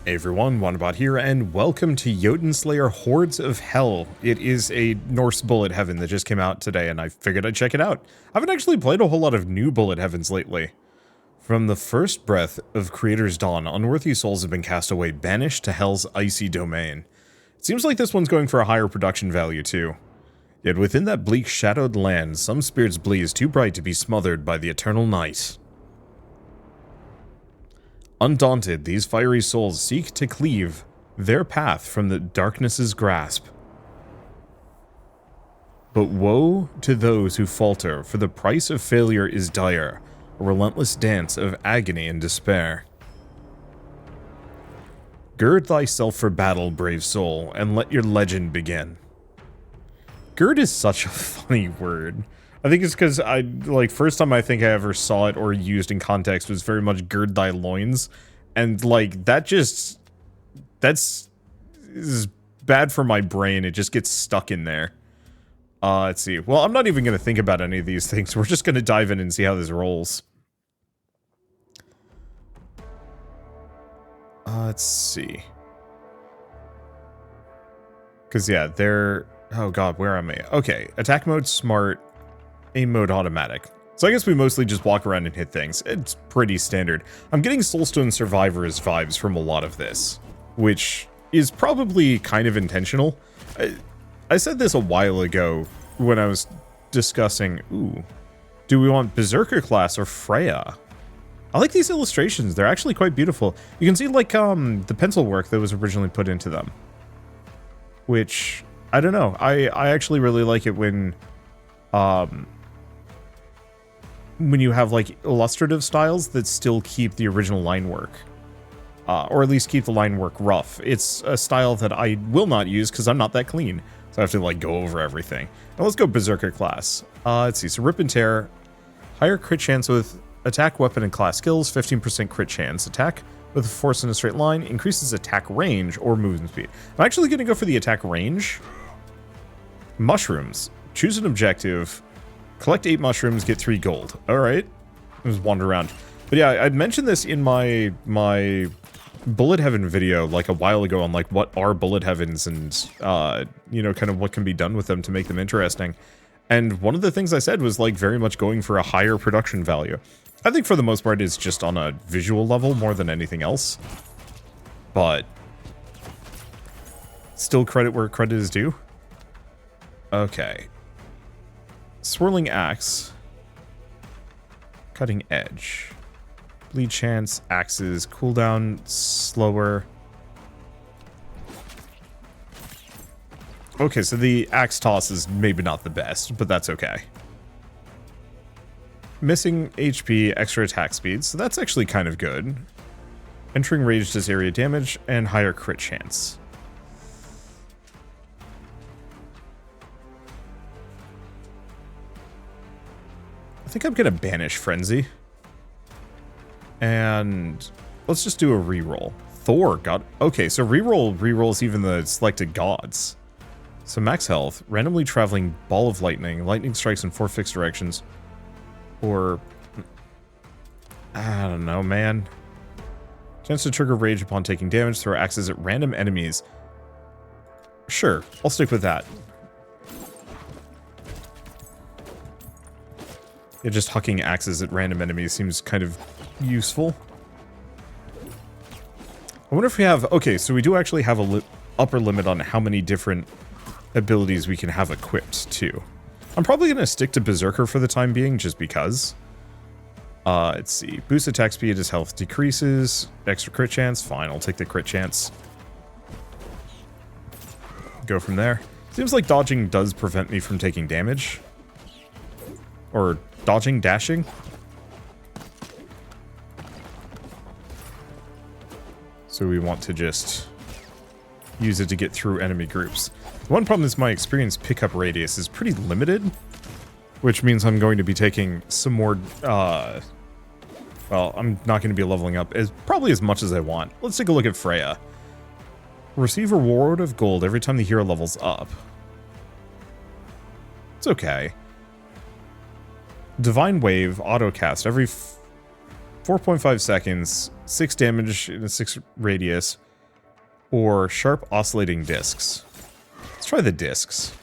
Hey everyone, Wanderbot here, and welcome to Jotunslayer Hordes of Hel. It is a Norse bullet heaven that just came out today, and I figured I'd check it out. I haven't actually played a whole lot of new bullet heavens lately. From the first breath of Creator's dawn, unworthy souls have been cast away, banished to Hel's icy domain. It seems like this one's going for a higher production value too. Yet within that bleak, shadowed land, some spirits blaze too bright to be smothered by the eternal night. Undaunted, these fiery souls seek to cleave their path from the darkness's grasp. But woe to those who falter, for the price of failure is dire, a relentless dance of agony and despair. Gird thyself for battle, brave soul, and let your legend begin. Gird is such a funny word. I think it's because first time I think I ever saw it or used in context was very much gird thy loins. And, that's is bad for my brain. It just gets stuck in there. Let's see. Well, I'm not even going to think about any of these things. We're just going to dive in and see how this rolls. Let's see. Because, yeah, they're... Oh, God, where am I? Okay, attack mode, smart... Aim mode automatic. So I guess we mostly just walk around and hit things. It's pretty standard. I'm getting Soulstone Survivors vibes from a lot of this, which is probably kind of intentional. I said this a while ago when I was discussing, do we want Berserker class or Freya? I like these illustrations. They're actually quite beautiful. You can see the pencil work that was originally put into them, which I don't know. I actually really like it when you have illustrative styles that still keep the original line work, or at least keep the line work rough. It's a style that I will not use because I'm not that clean, so I have to go over everything. Now let's go Berserker class. Let's see. So Rip and Tear, higher crit chance with attack, weapon, and class skills. 15% crit chance. Attack with a force in a straight line increases attack range or movement speed. I'm actually going to go for the attack range. Mushrooms. Choose an objective. Collect 8 mushrooms, get 3 gold. Alright. Just wander around. But yeah, I'd mentioned this in my bullet heaven video a while ago on what are bullet heavens and kind of what can be done with them to make them interesting. And one of the things I said was very much going for a higher production value. I think for the most part it's just on a visual level more than anything else. But still credit where credit is due. Okay. Swirling Axe. Cutting Edge. Bleed Chance, Axes, cooldown, slower. Okay, so the Axe Toss is maybe not the best, but that's okay. Missing HP, extra attack speed, so that's actually kind of good. Entering range does area damage, and higher crit chance. I think I'm gonna banish Frenzy. And let's just do a reroll. Thor got... Okay, so rerolls even the selected gods. So max health, randomly traveling ball of lightning. Lightning strikes in 4 fixed directions. Or... I don't know, man. Chance to trigger rage upon taking damage. Throw axes at random enemies. Sure, I'll stick with that. Yeah, just hucking axes at random enemies seems kind of useful. I wonder if we have... Okay, so we do actually have a upper limit on how many different abilities we can have equipped, too. I'm probably going to stick to Berserker for the time being, just because. Let's see. Boost attack speed as health decreases. Extra crit chance. Fine, I'll take the crit chance. Go from there. Seems like dodging does prevent me from taking damage. Or... dodging, dashing. So we want to just use it to get through enemy groups. One problem is my experience pickup radius is pretty limited, which means I'm going to be taking some more, well, I'm not going to be leveling up probably as much as I want. Let's take a look at Freya. Receive a reward of gold every time the hero levels up. It's okay. Divine Wave, autocast, every 4.5 seconds, 6 damage in a 6 radius. or sharp oscillating discs. Let's try the discs.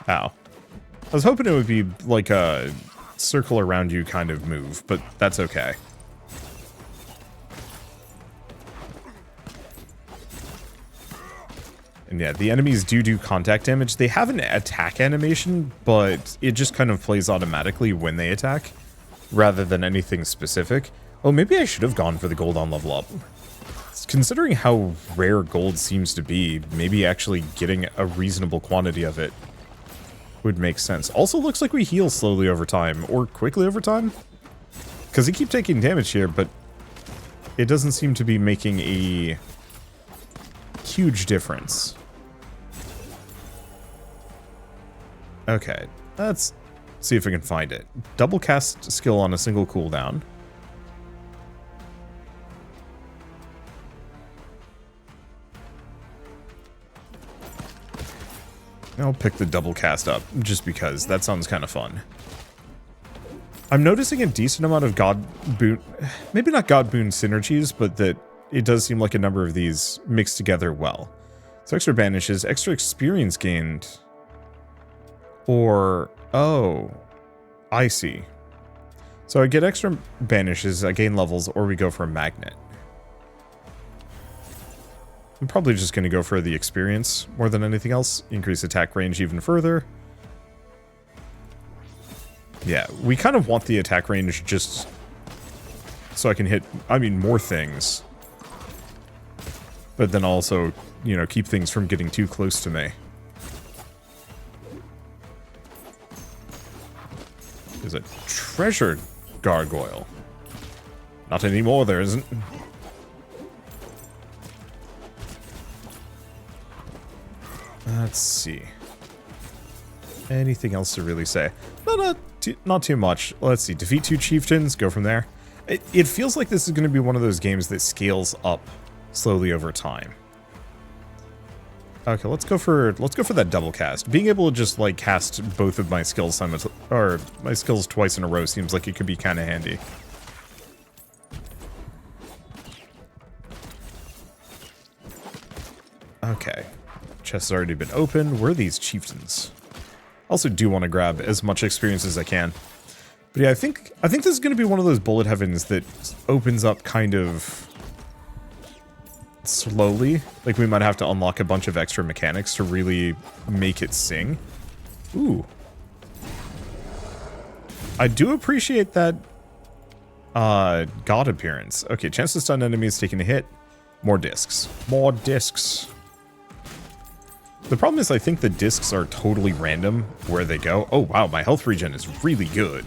Ow. I was hoping it would be like a circle around you kind of move, but that's okay. And yeah, the enemies do contact damage. They have an attack animation, but it just kind of plays automatically when they attack, rather than anything specific. Oh, maybe I should have gone for the gold on level up. Considering how rare gold seems to be, maybe actually getting a reasonable quantity of it would make sense. Also looks like we heal slowly over time, or quickly over time. Because they keep taking damage here, but it doesn't seem to be making a huge difference. Okay, let's see if we can find it. Double cast skill on a single cooldown. I'll pick the double cast up, just because that sounds kind of fun. I'm noticing a decent amount of God Boon, maybe not God Boon synergies, but that it does seem like a number of these mixed together well. So extra banishes, extra experience gained, or, oh, I see. So I get extra banishes, I gain levels, or we go for a magnet. I'm probably just going to go for the experience more than anything else. Increase attack range even further. Yeah, we kind of want the attack range just so I can hit, I mean, more things. But then also, you know, keep things from getting too close to me. There's a treasure gargoyle. Not anymore, there isn't. Let's see. Anything else to really say? No, not too much. Let's see. Defeat 2 chieftains. Go from there. It feels like this is going to be one of those games that scales up slowly over time. Okay, let's go for that double cast. Being able to just like cast both of my skills my skills twice in a row seems like it could be kind of handy. Okay. Chest has already been opened. Where are these chieftains? Also do want to grab as much experience as I can. But yeah, I think this is going to be one of those bullet heavens that opens up kind of slowly. Like we might have to unlock a bunch of extra mechanics to really make it sing. Ooh. I do appreciate that god appearance. Okay, chance to stun enemies taking a hit. More discs. More discs. The problem is I think the discs are totally random where they go. Oh wow, my health regen is really good.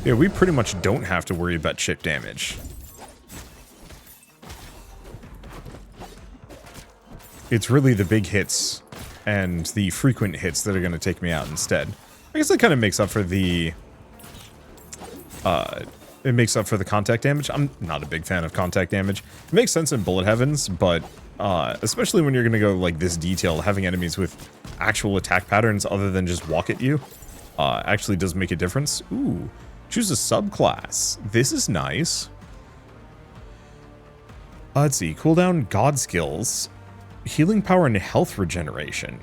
Yeah, we pretty much don't have to worry about chip damage. It's really the big hits and the frequent hits that are going to take me out instead. I guess that kind of makes up for the it makes up for the contact damage. I'm not a big fan of contact damage. It makes sense in bullet heavens, but especially when you're going to go like this detailed, having enemies with actual attack patterns other than just walk at you actually does make a difference. Ooh, choose a subclass. This is nice. Let's see, cooldown god skills, healing power and health regeneration,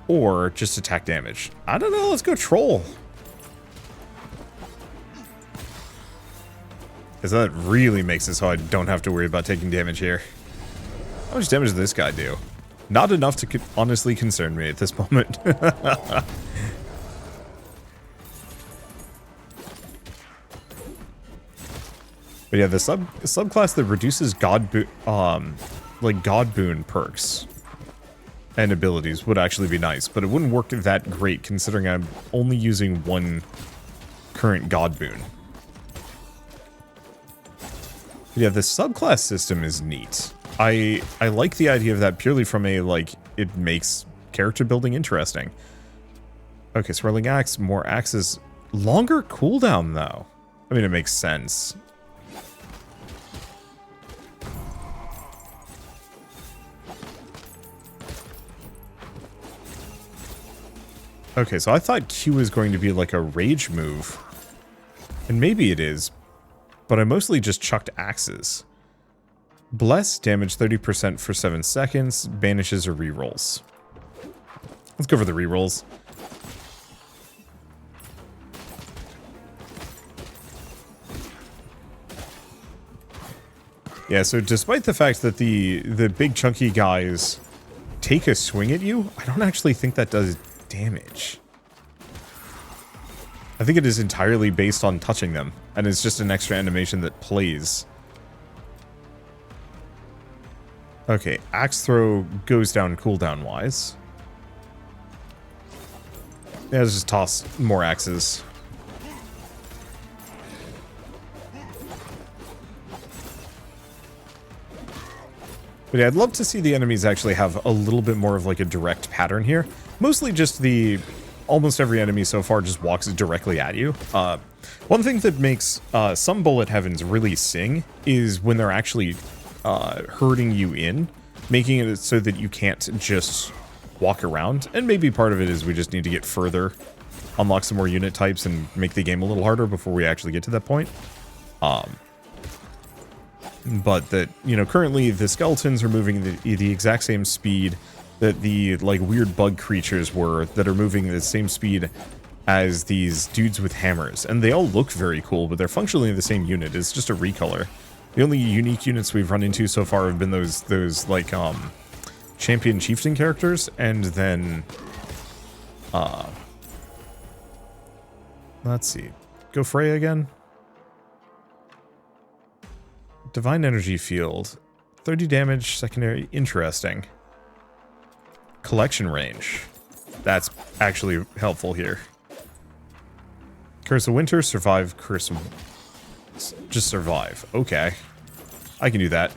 or just attack damage. I don't know, let's go troll. Because that really makes it so I don't have to worry about taking damage here. How much damage does this guy do? Not enough to honestly concern me at this moment. But yeah, the subclass that reduces god boon perks and abilities would actually be nice, but it wouldn't work that great considering I'm only using one current god boon. Yeah, the subclass system is neat. I like the idea of that purely from a, like, it makes character building interesting. Okay, swirling axe, more axes. Longer cooldown, though. I mean, it makes sense. Okay, so I thought Q was going to be like a rage move. And maybe it is, but I mostly just chucked axes. Bless, damage 30% for 7 seconds, banishes or rerolls. Let's go for the rerolls. Yeah, so despite the fact that the big chunky guys take a swing at you, I don't actually think that does damage. I think it is entirely based on touching them, and it's just an extra animation that plays. Okay, axe throw goes down cooldown wise. Yeah, let's just toss more axes. But yeah, I'd love to see the enemies actually have a little bit more of like a direct pattern here. Mostly just almost every enemy so far just walks directly at you. One thing that makes some bullet heavens really sing is when they're actually herding you in, making it so that you can't just walk around. And maybe part of it is we just need to get further, unlock some more unit types, and make the game a little harder before we actually get to that point. But that, you know, currently the skeletons are moving the exact same speed that the, like, weird bug creatures were that are moving the same speed as these dudes with hammers. And they all look very cool, but they're functionally the same unit. It's just a recolor. The only unique units we've run into so far have been those like, champion chieftain characters, and then, let's see. Go Freya again. Divine Energy Field. 30 damage, secondary. Interesting. Collection range. That's actually helpful here. Curse of Winter, survive, Curse of... Just survive. Okay. I can do that.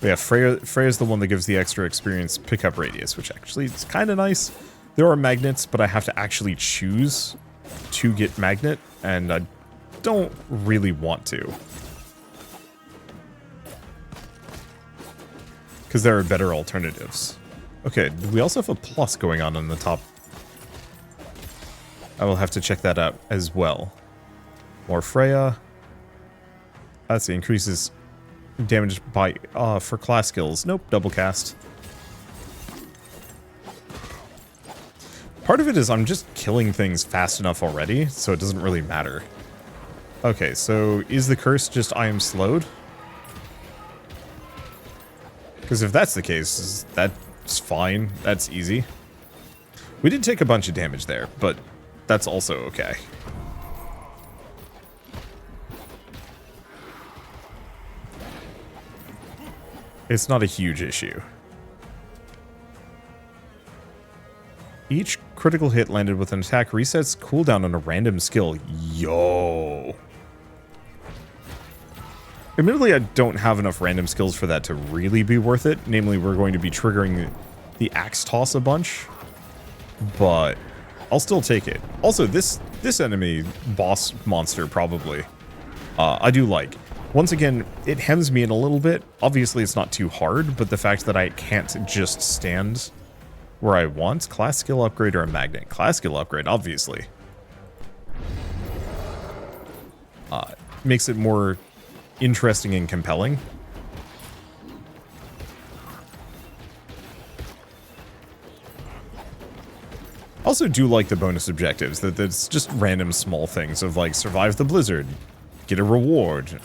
But yeah, Freya's the one that gives the extra experience pickup radius, which actually is kind of nice. There are magnets, but I have to actually choose to get magnet, and I don't really want to. Because there are better alternatives. Okay, we also have a plus going on the top. I will have to check that out as well. More Freya. Let's see, increases damage by, for class skills. Nope, double cast. Part of it is I'm just killing things fast enough already, so it doesn't really matter. Okay, so is the curse just I am slowed? Because if that's the case, that's fine. That's easy. We did take a bunch of damage there, but that's also okay. It's not a huge issue. Each critical hit landed with an attack resets cooldown on a random skill. Yo. Admittedly, I don't have enough random skills for that to really be worth it. Namely, we're going to be triggering the axe toss a bunch. But I'll still take it. Also, this enemy boss monster probably I do like. Once again, it hems me in a little bit. Obviously, it's not too hard, but the fact that I can't just stand where I want. Class skill upgrade or a magnet? Class skill upgrade, obviously. Makes it more interesting and compelling. Also do like the bonus objectives, that's just random small things of like survive the blizzard, get a reward.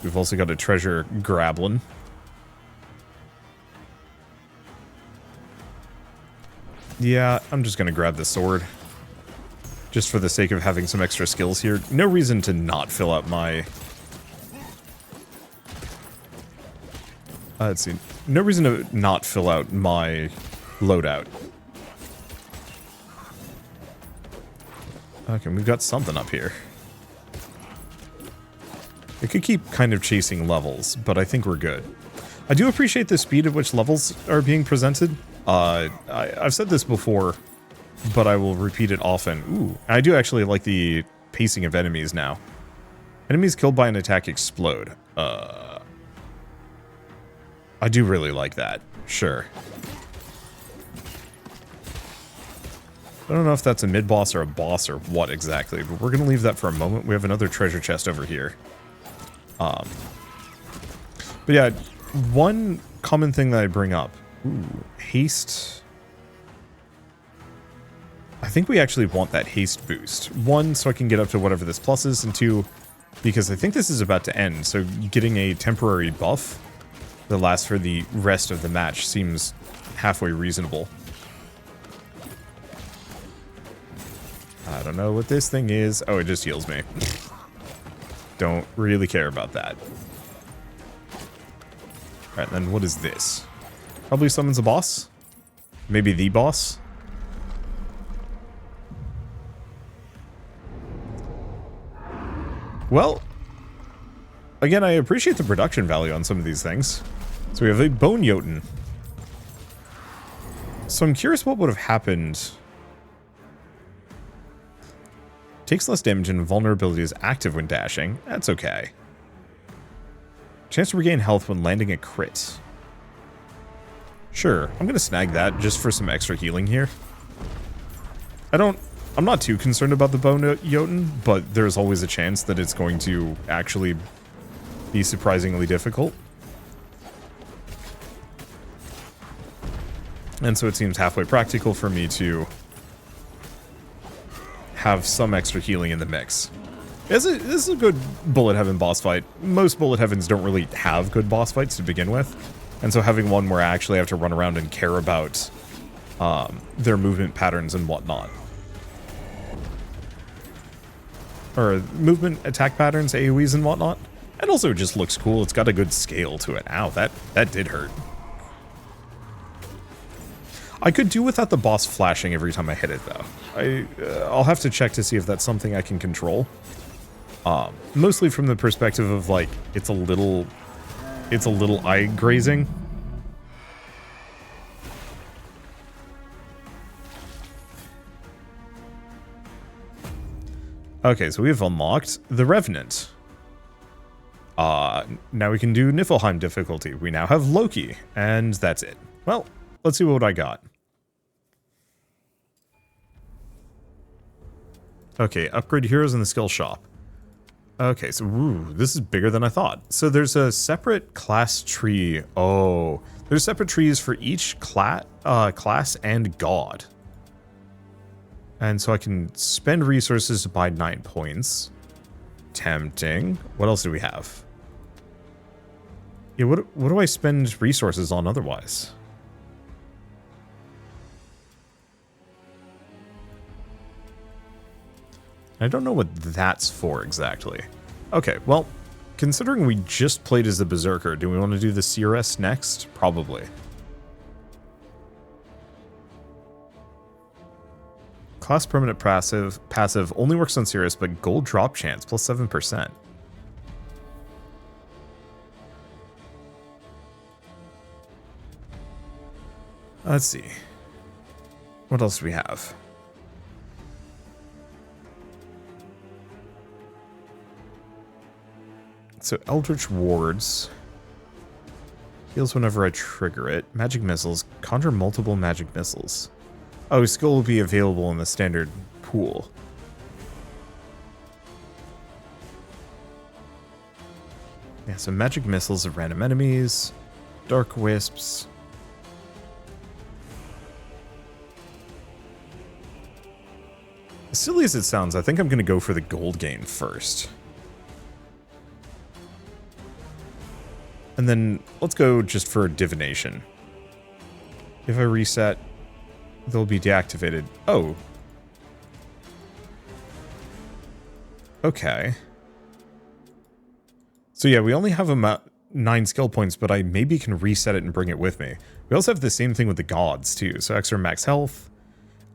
We've also got a treasure grablin. Yeah, I'm just gonna grab the sword. Just for the sake of having some extra skills here. No reason to not fill out my... let's see. No reason to not fill out my loadout. Okay, we've got something up here. It could keep kind of chasing levels, but I think we're good. I do appreciate the speed at which levels are being presented. I've said this before, but I will repeat it often. Ooh, I do actually like the pacing of enemies now. Enemies killed by an attack explode. I do really like that. Sure. I don't know if that's a mid-boss or a boss or what exactly, but we're going to leave that for a moment. We have another treasure chest over here. But yeah, one common thing that I bring up. Ooh, haste. I think we actually want that haste boost. One, so I can get up to whatever this plus is, and two, because I think this is about to end, so getting a temporary buff that lasts for the rest of the match seems halfway reasonable. I don't know what this thing is. Oh, it just heals me. Don't really care about that. Alright, then what is this? Probably summons a boss? Maybe the boss? Well, again, I appreciate the production value on some of these things. So we have a Bone Jotun. So I'm curious what would have happened. Takes less damage and vulnerability is active when dashing. That's okay. Chance to regain health when landing a crit. Sure, I'm gonna snag that just for some extra healing here. I'm not too concerned about the Bone Jotun, but there's always a chance that it's going to actually be surprisingly difficult. And so it seems halfway practical for me to have some extra healing in the mix. This is a good Bullet Heaven boss fight. Most Bullet Heavens don't really have good boss fights to begin with. And so having one where I actually have to run around and care about their movement patterns and whatnot. Or movement attack patterns, AoEs and whatnot. And also it just looks cool. It's got a good scale to it. Ow, that did hurt. I could do without the boss flashing every time I hit it, though. I'll have to check to see if that's something I can control. Mostly from the perspective of, like, it's a little eye grazing. Okay, so we have unlocked the Revenant. Now we can do Niflheim difficulty. We now have Loki, and that's it. Well, let's see what I got. Okay, upgrade heroes in the skill shop. Okay, so this is bigger than I thought. So there's a separate class tree. Oh, there's separate trees for each class and god. And so I can spend resources to buy 9 points. Tempting. What else do we have? Yeah, what do I spend resources on otherwise? I don't know what that's for exactly. Okay, well, considering we just played as the Berserker, do we want to do the CRS next? Probably. Class permanent passive only works on Cirrus, but gold drop chance plus 7%. Let's see. What else do we have? So Eldritch Wards. Heals whenever I trigger it. Magic Missiles. Conjure multiple magic missiles. Oh, skill will be available in the standard pool. Yeah, so magic missiles of random enemies. Dark Wisps. As silly as it sounds, I think I'm going to go for the gold gain first. And then let's go just for divination. If I reset, they'll be deactivated. Oh. Okay. So yeah, we only have 9 skill points, but I maybe can reset it and bring it with me. We also have the same thing with the gods too. So extra max health.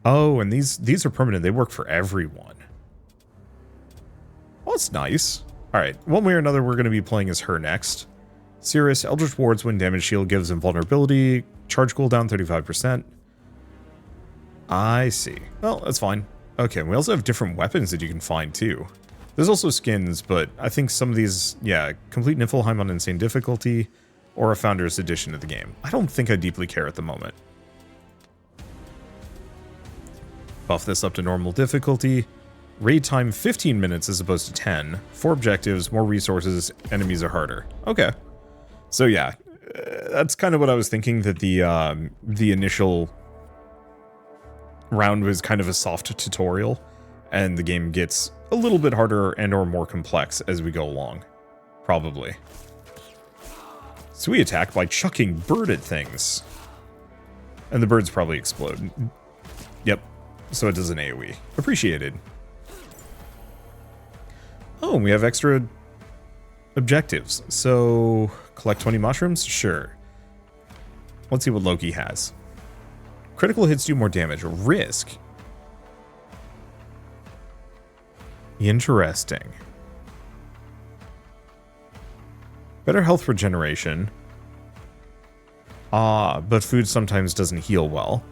Oh, and these are permanent. They work for everyone. Well, that's nice. All right, one way or another, we're going to be playing as her next. Cirrus, Eldritch Wards when damage shield gives invulnerability. Charge cooldown 35%. I see. Well, that's fine. Okay, and we also have different weapons that you can find too. There's also skins, but I think some of these, yeah, complete Niflheim on insane difficulty or a Founder's Edition of the game. I don't think I deeply care at the moment. buff this up to normal difficulty. Raid time 15 minutes as opposed to 10. 4 objectives, more resources, enemies are harder. Okay. So yeah, that's kind of what I was thinking, that the initial round was kind of a soft tutorial, and the game gets a little bit harder and or more complex as we go along. Probably. So we attack by chucking bird at things. And the birds probably explode. Yep. So it does an AoE. Appreciated. Oh, and we have extra objectives. So, collect 20 mushrooms? Sure. Let's see what Loki has. Critical hits do more damage. Risk. Interesting. Better health regeneration. Ah, but food sometimes doesn't heal well.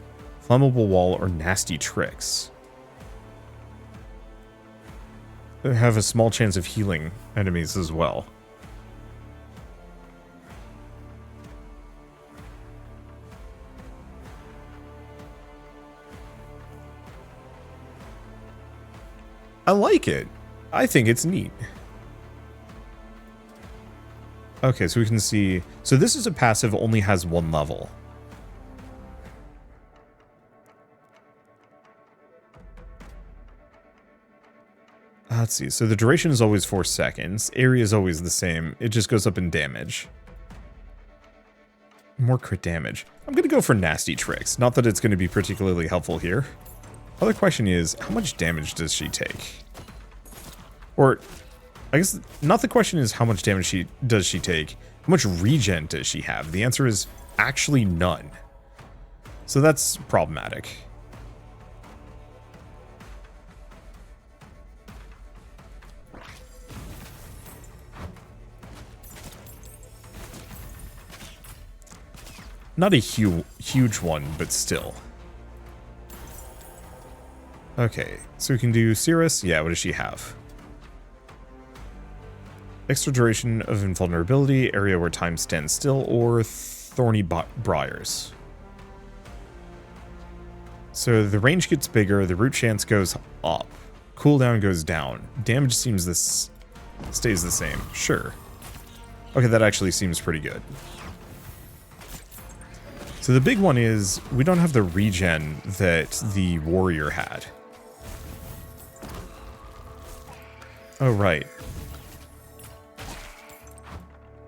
Flammable wall or nasty tricks. They have a small chance of healing enemies as well. I like it. I think it's neat. Okay, so we can see... So this is a passive, only has 1 level. Let's see. So the duration is always 4 seconds. Area is always the same. It just goes up in damage. More crit damage. I'm going to go for nasty tricks. Not that it's going to be particularly helpful here. Other question is, how much damage does she take? Or... I guess not the question is how much damage does she take. How much regen does she have? The answer is actually none. So that's problematic. Not a huge one, but still. Okay, so we can do Cirrus. Yeah, what does she have? Extra duration of invulnerability, area where time stands still, or thorny briars. So the range gets bigger, the root chance goes up, cooldown goes down, damage seems stays the same. Sure. Okay, that actually seems pretty good. So the big one is we don't have the regen that the warrior had. Oh, right.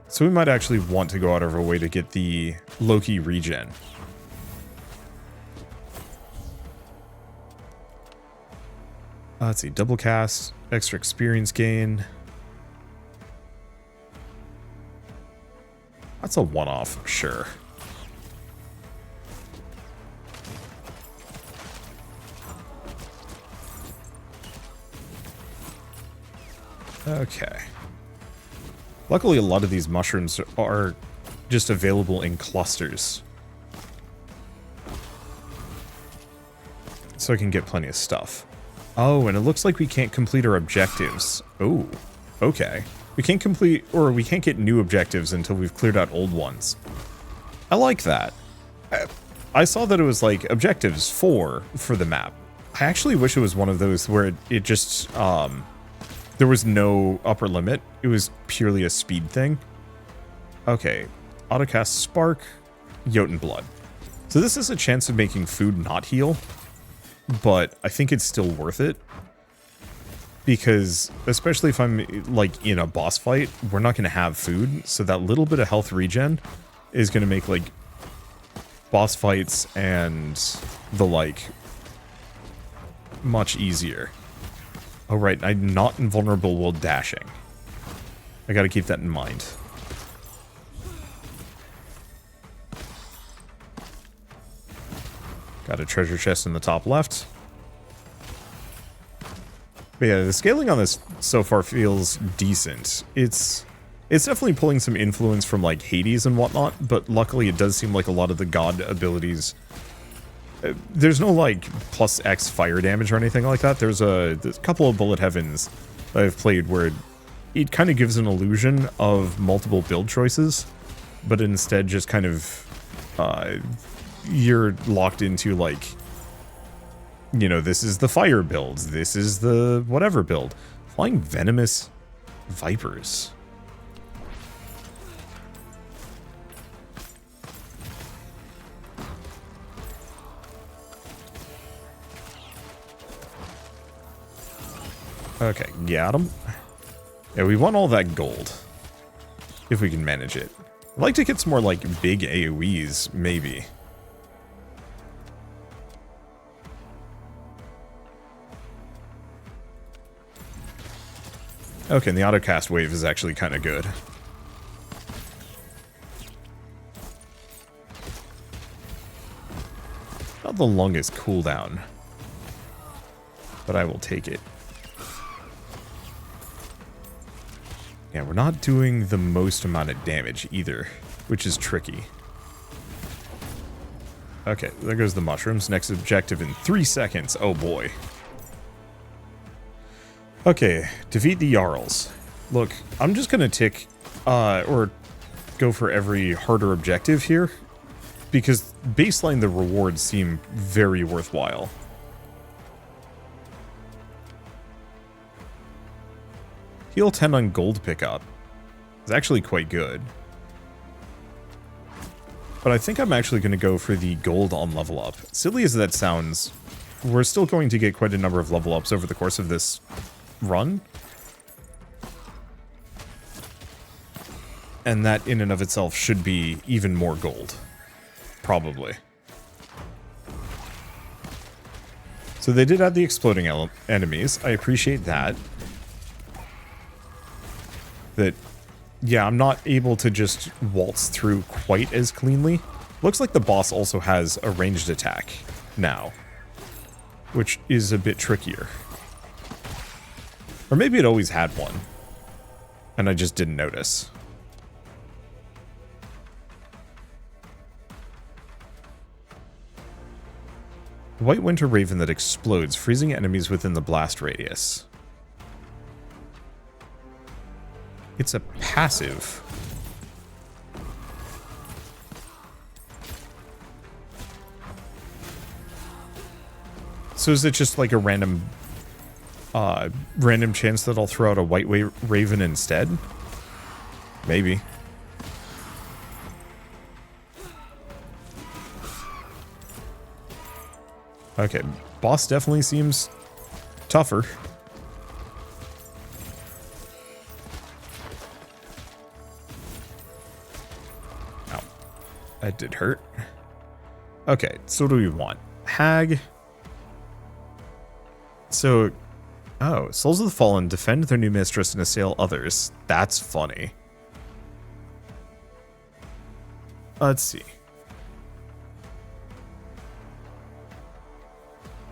So we might actually want to go out of our way to get the Loki regen. Let's see, double cast, extra experience gain. That's a one-off, sure. Okay. Luckily, a lot of these mushrooms are just available in clusters. So I can get plenty of stuff. Oh, and it looks like we can't complete our objectives. Oh, okay. We can't complete, or we can't get new objectives until we've cleared out old ones. I like that. I saw that it was like objectives 4 for the map. I actually wish it was one of those where it just, there was no upper limit. It was purely a speed thing. Okay. Autocast Spark, Jotun Blood. So this is a chance of making food not heal, but I think it's still worth it. Because, especially if I'm, like, in a boss fight, we're not going to have food, so that little bit of health regen is going to make, like, boss fights and the like much easier. Oh, right, I'm not invulnerable while dashing. I gotta keep that in mind. Got a treasure chest in the top left. But yeah, the scaling on this so far feels decent. It's definitely pulling some influence from like Hades and whatnot, but luckily it does seem like a lot of the god abilities. There's no like plus X fire damage or anything like that. There's a couple of Bullet Heavens that I've played where it kind of gives an illusion of multiple build choices, but instead just kind of you're locked into like you know, this is the fire build. This is the whatever build. Flying venomous vipers. Okay, got him. Yeah, we want all that gold. If we can manage it. I'd like to get some more, like, big AoEs, maybe. Okay, and the autocast wave is actually kind of good. Not the longest cooldown, but I will take it. Yeah, we're not doing the most amount of damage either, which is tricky. Okay, there goes the mushrooms. Next objective in 3 seconds. Oh boy. Okay, defeat the Jarls. Look, I'm just gonna tick, or go for every harder objective here, because baseline the rewards seem very worthwhile. Heal 10 on gold pickup. It's actually quite good. But I think I'm actually going to go for the gold on level up. Silly as that sounds, we're still going to get quite a number of level ups over the course of this run. And that in and of itself should be even more gold. Probably. So they did add the exploding enemies. I appreciate that. That, yeah, I'm not able to just waltz through quite as cleanly. Looks like the boss also has a ranged attack now, which is a bit trickier. Or maybe it always had one, and I just didn't notice. White Winter Raven that explodes, freezing enemies within the blast radius. It's a passive. So is it just like a random chance that I'll throw out a White Raven instead? Maybe. Okay, boss definitely seems tougher. That did hurt. Okay, so what do we want? Hag. So, oh, Souls of the Fallen defend their new mistress and assail others. That's funny. Let's see.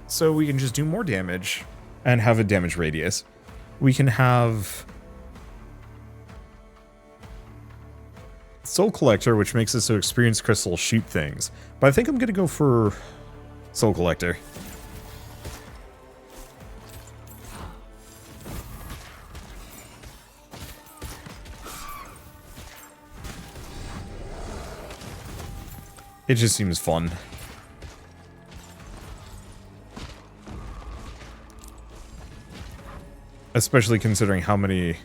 So we can just do more damage and have a damage radius. We can have Soul Collector, which makes it so experienced crystals shoot things. But I think I'm going to go for Soul Collector. It just seems fun. Especially considering how many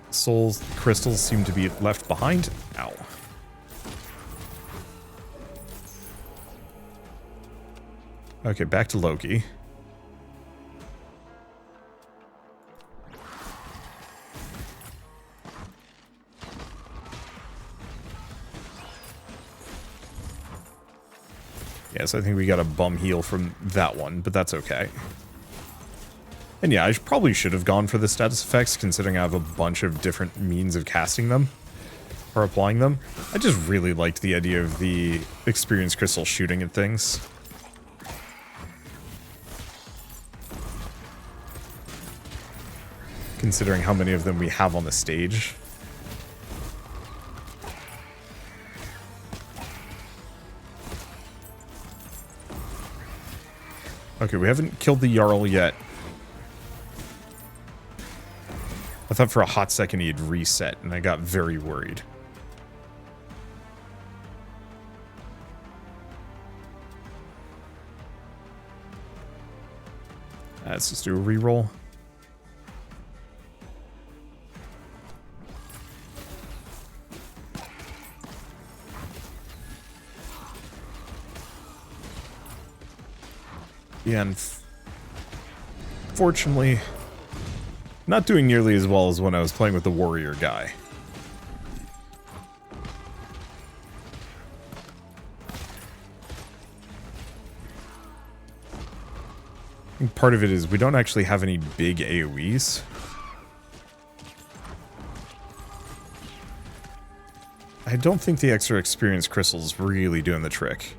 soul crystals seem to be left behind. Ow. Okay, back to Loki. Yes, I think we got a bum heal from that one, but that's okay. And yeah, I probably should have gone for the status effects, considering I have a bunch of different means of casting them, or applying them. I just really liked the idea of the experience crystal shooting at things. Considering how many of them we have on the stage. Okay, we haven't killed the Jarl yet. I thought for a hot second he'd reset, and I got very worried. Let's just do a reroll. Yeah, and fortunately, not doing nearly as well as when I was playing with the warrior guy. I think part of it is we don't actually have any big AoEs. I don't think the extra experience crystals really doing the trick.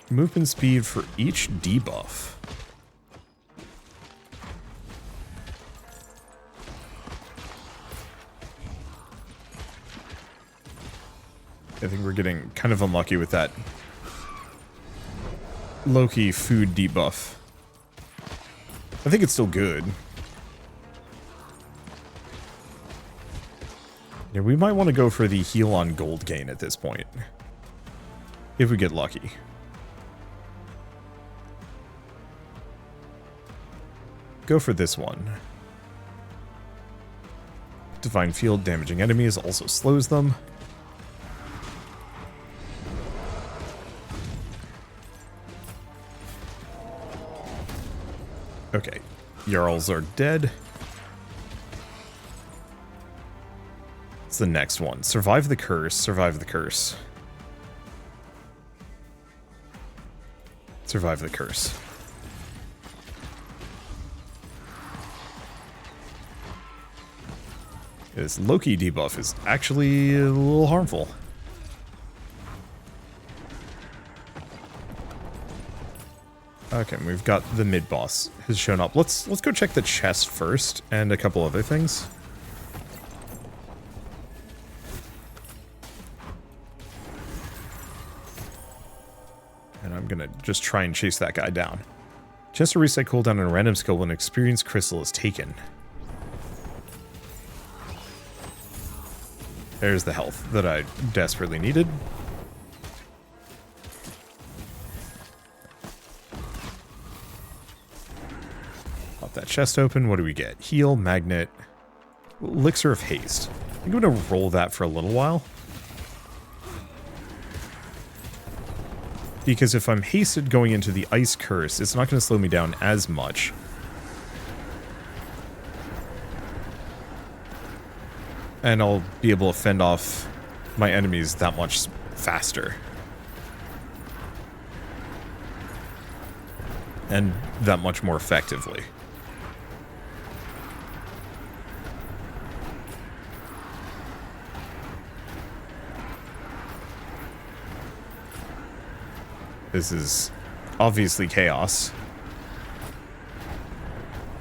Movement speed for each debuff. I think we're getting kind of unlucky with that low-key food debuff. I think it's still good. Yeah, we might want to go for the heal on gold gain at this point. If we get lucky. Go for this one. Divine Field damaging enemies also slows them. Okay, Jarls are dead. It's the next one. Survive the curse, survive the curse. Survive the curse. This Loki debuff is actually a little harmful. Okay, we've got the mid-boss has shown up. Let's go check the chest first, and a couple other things. And I'm gonna just try and chase that guy down. Chance to reset cooldown on a random skill when an experience crystal is taken. There's the health that I desperately needed. Pop that chest open. What do we get? Heal, magnet, elixir of haste. I think I'm going to roll that for a little while. Because if I'm hasted going into the ice curse, it's not going to slow me down as much. And I'll be able to fend off my enemies that much faster. And that much more effectively. This is obviously chaos.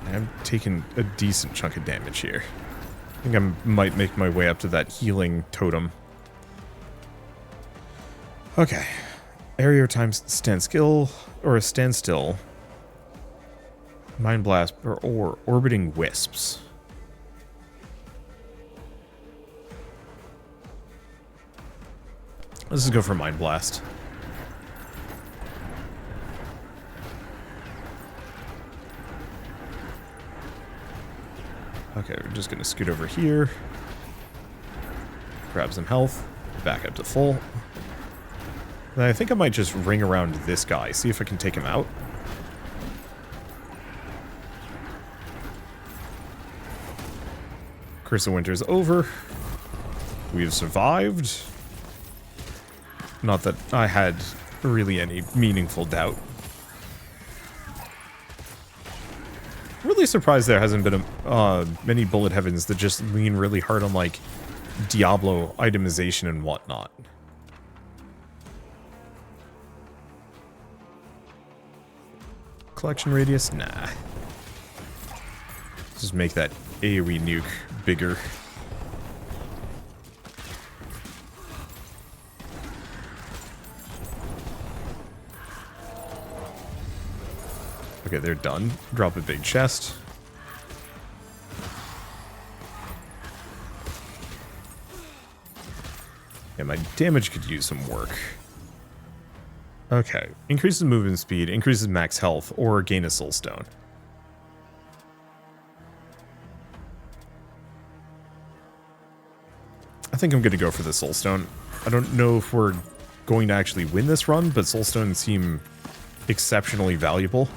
I'm taking a decent chunk of damage here. I think I might make my way up to that healing totem. Okay. Area times standstill, or a standstill. Mind blast, or orbiting wisps. Let's just go for mind blast. Okay, we're just gonna scoot over here. Grab some health. Back up to full. Then I think I might just ring around this guy, see if I can take him out. Curse of Winter's over. We have survived. Not that I had really any meaningful doubt. Really surprised there hasn't been many bullet heavens that just lean really hard on like Diablo itemization and whatnot. Collection radius? Nah. Just make that AoE nuke bigger. Okay, they're done. Drop a big chest. Yeah, my damage could use some work. Okay. Increases movement speed, increases max health, or gain a soul stone. I think I'm going to go for the soul stone. I don't know if we're going to actually win this run, but soul stones seem exceptionally valuable.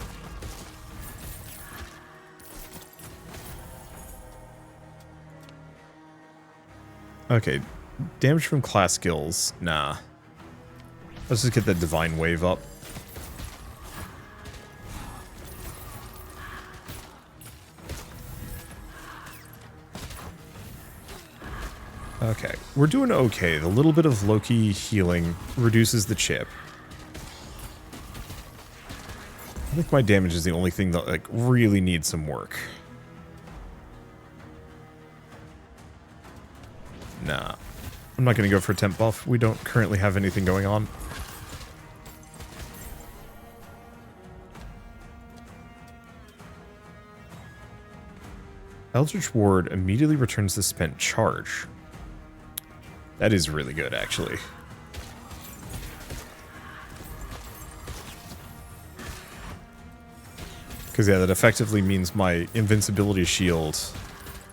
Okay, damage from class skills. Nah. Let's just get that divine wave up. Okay, we're doing okay. The little bit of Loki healing reduces the chip. I think my damage is the only thing that like really needs some work. Nah. I'm not going to go for a temp buff. We don't currently have anything going on. Eldritch Ward immediately returns the spent charge. That is really good, actually. Because, yeah, that effectively means my invincibility shield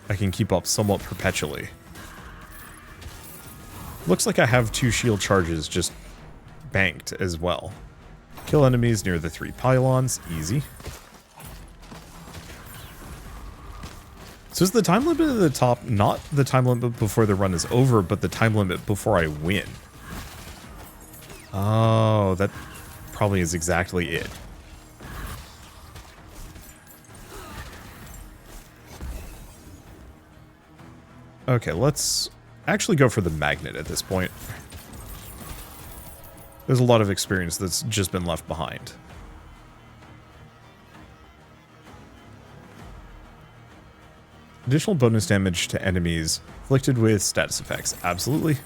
I can keep up somewhat perpetually. Looks like I have 2 shield charges just banked as well. Kill enemies near the 3 pylons. Easy. So is the time limit at the top not the time limit before the run is over, but the time limit before I win? Oh, that probably is exactly it. Okay, let's actually go for the magnet at this point. There's a lot of experience that's just been left behind. Additional bonus damage to enemies inflicted with status effects. Absolutely.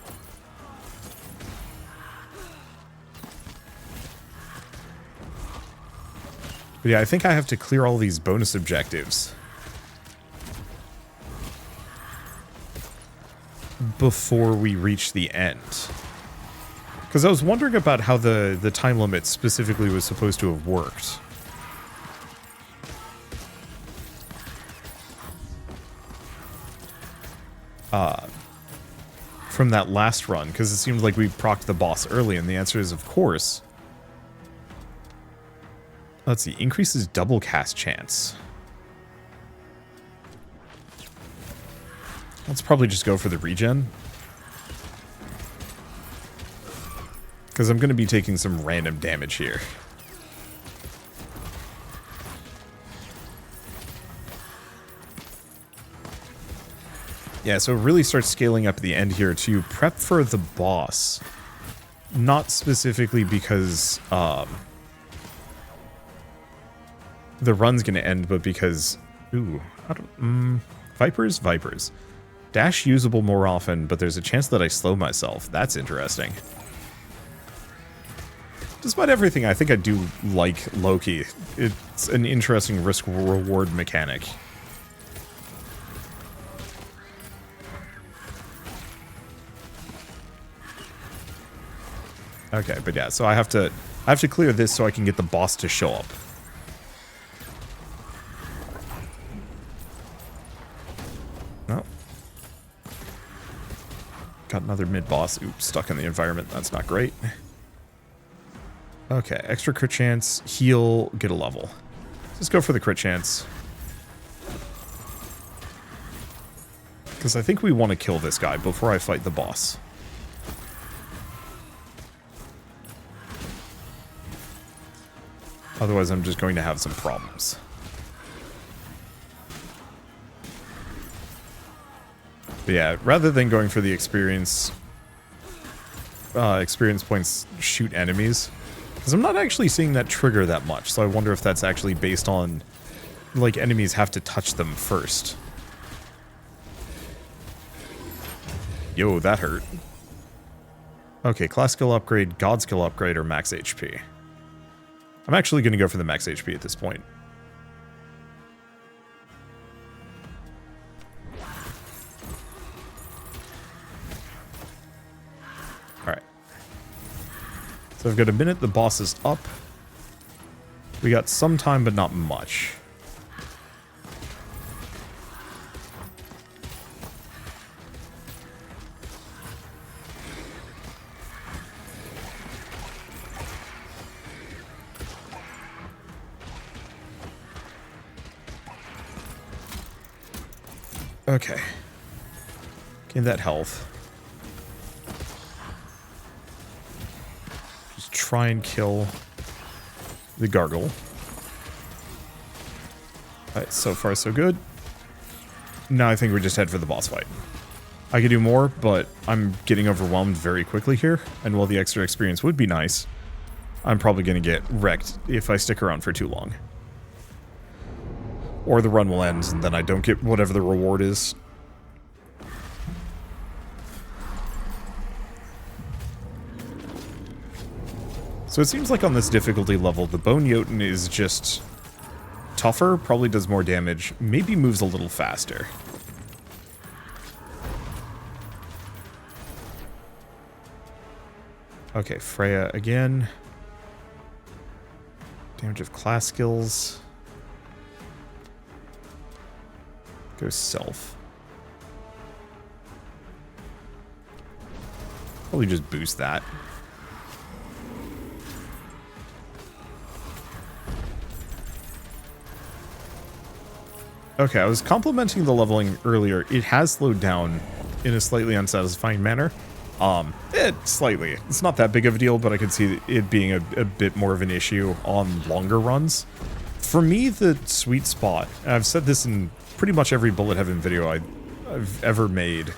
But yeah, I think I have to clear all these bonus objectives before we reach the end. Because I was wondering about how the time limit specifically was supposed to have worked. From that last run, because it seemed like we procced the boss early, and the answer is of course. Let's see, increases double cast chance. Let's probably just go for the regen. Because I'm going to be taking some random damage here. Yeah, so it really starts scaling up at the end here to prep for the boss. Not specifically because the run's going to end, but because... Ooh, I don't... Vipers? Dash usable more often, but there's a chance that I slow myself. That's interesting. Despite everything, I think I do like Loki. It's an interesting risk-reward mechanic. Okay, but yeah, so I have to clear this so I can get the boss to show up. Oh. Got another mid-boss. Oops, stuck in the environment. That's not great. Okay, extra crit chance, heal, get a level. Let's go for the crit chance. Because I think we want to kill this guy before I fight the boss. Otherwise, I'm just going to have some problems. But yeah, rather than going for the experience points shoot enemies, because I'm not actually seeing that trigger that much, so I wonder if that's actually based on, like, enemies have to touch them first. Yo, that hurt. Okay, class skill upgrade, god skill upgrade, or max HP. I'm actually going to go for the max HP at this point. So I've got a minute, the boss is up. We got some time, but not much. Okay. Gain that health. Just try and kill the gargle. Alright, so far so good. Now I think we just head for the boss fight. I could do more, but I'm getting overwhelmed very quickly here, and while the extra experience would be nice, I'm probably going to get wrecked if I stick around for too long. Or the run will end, and then I don't get whatever the reward is. So it seems like on this difficulty level, the Bone Jotun is just tougher, probably does more damage, maybe moves a little faster. Okay, Freya again. Damage of class skills. Go self. Probably just boost that. Okay, I was complimenting the leveling earlier. It has slowed down in a slightly unsatisfying manner. Slightly. It's not that big of a deal, but I could see it being a bit more of an issue on longer runs. For me, the sweet spot, and I've said this in pretty much every bullet heaven video I've ever made,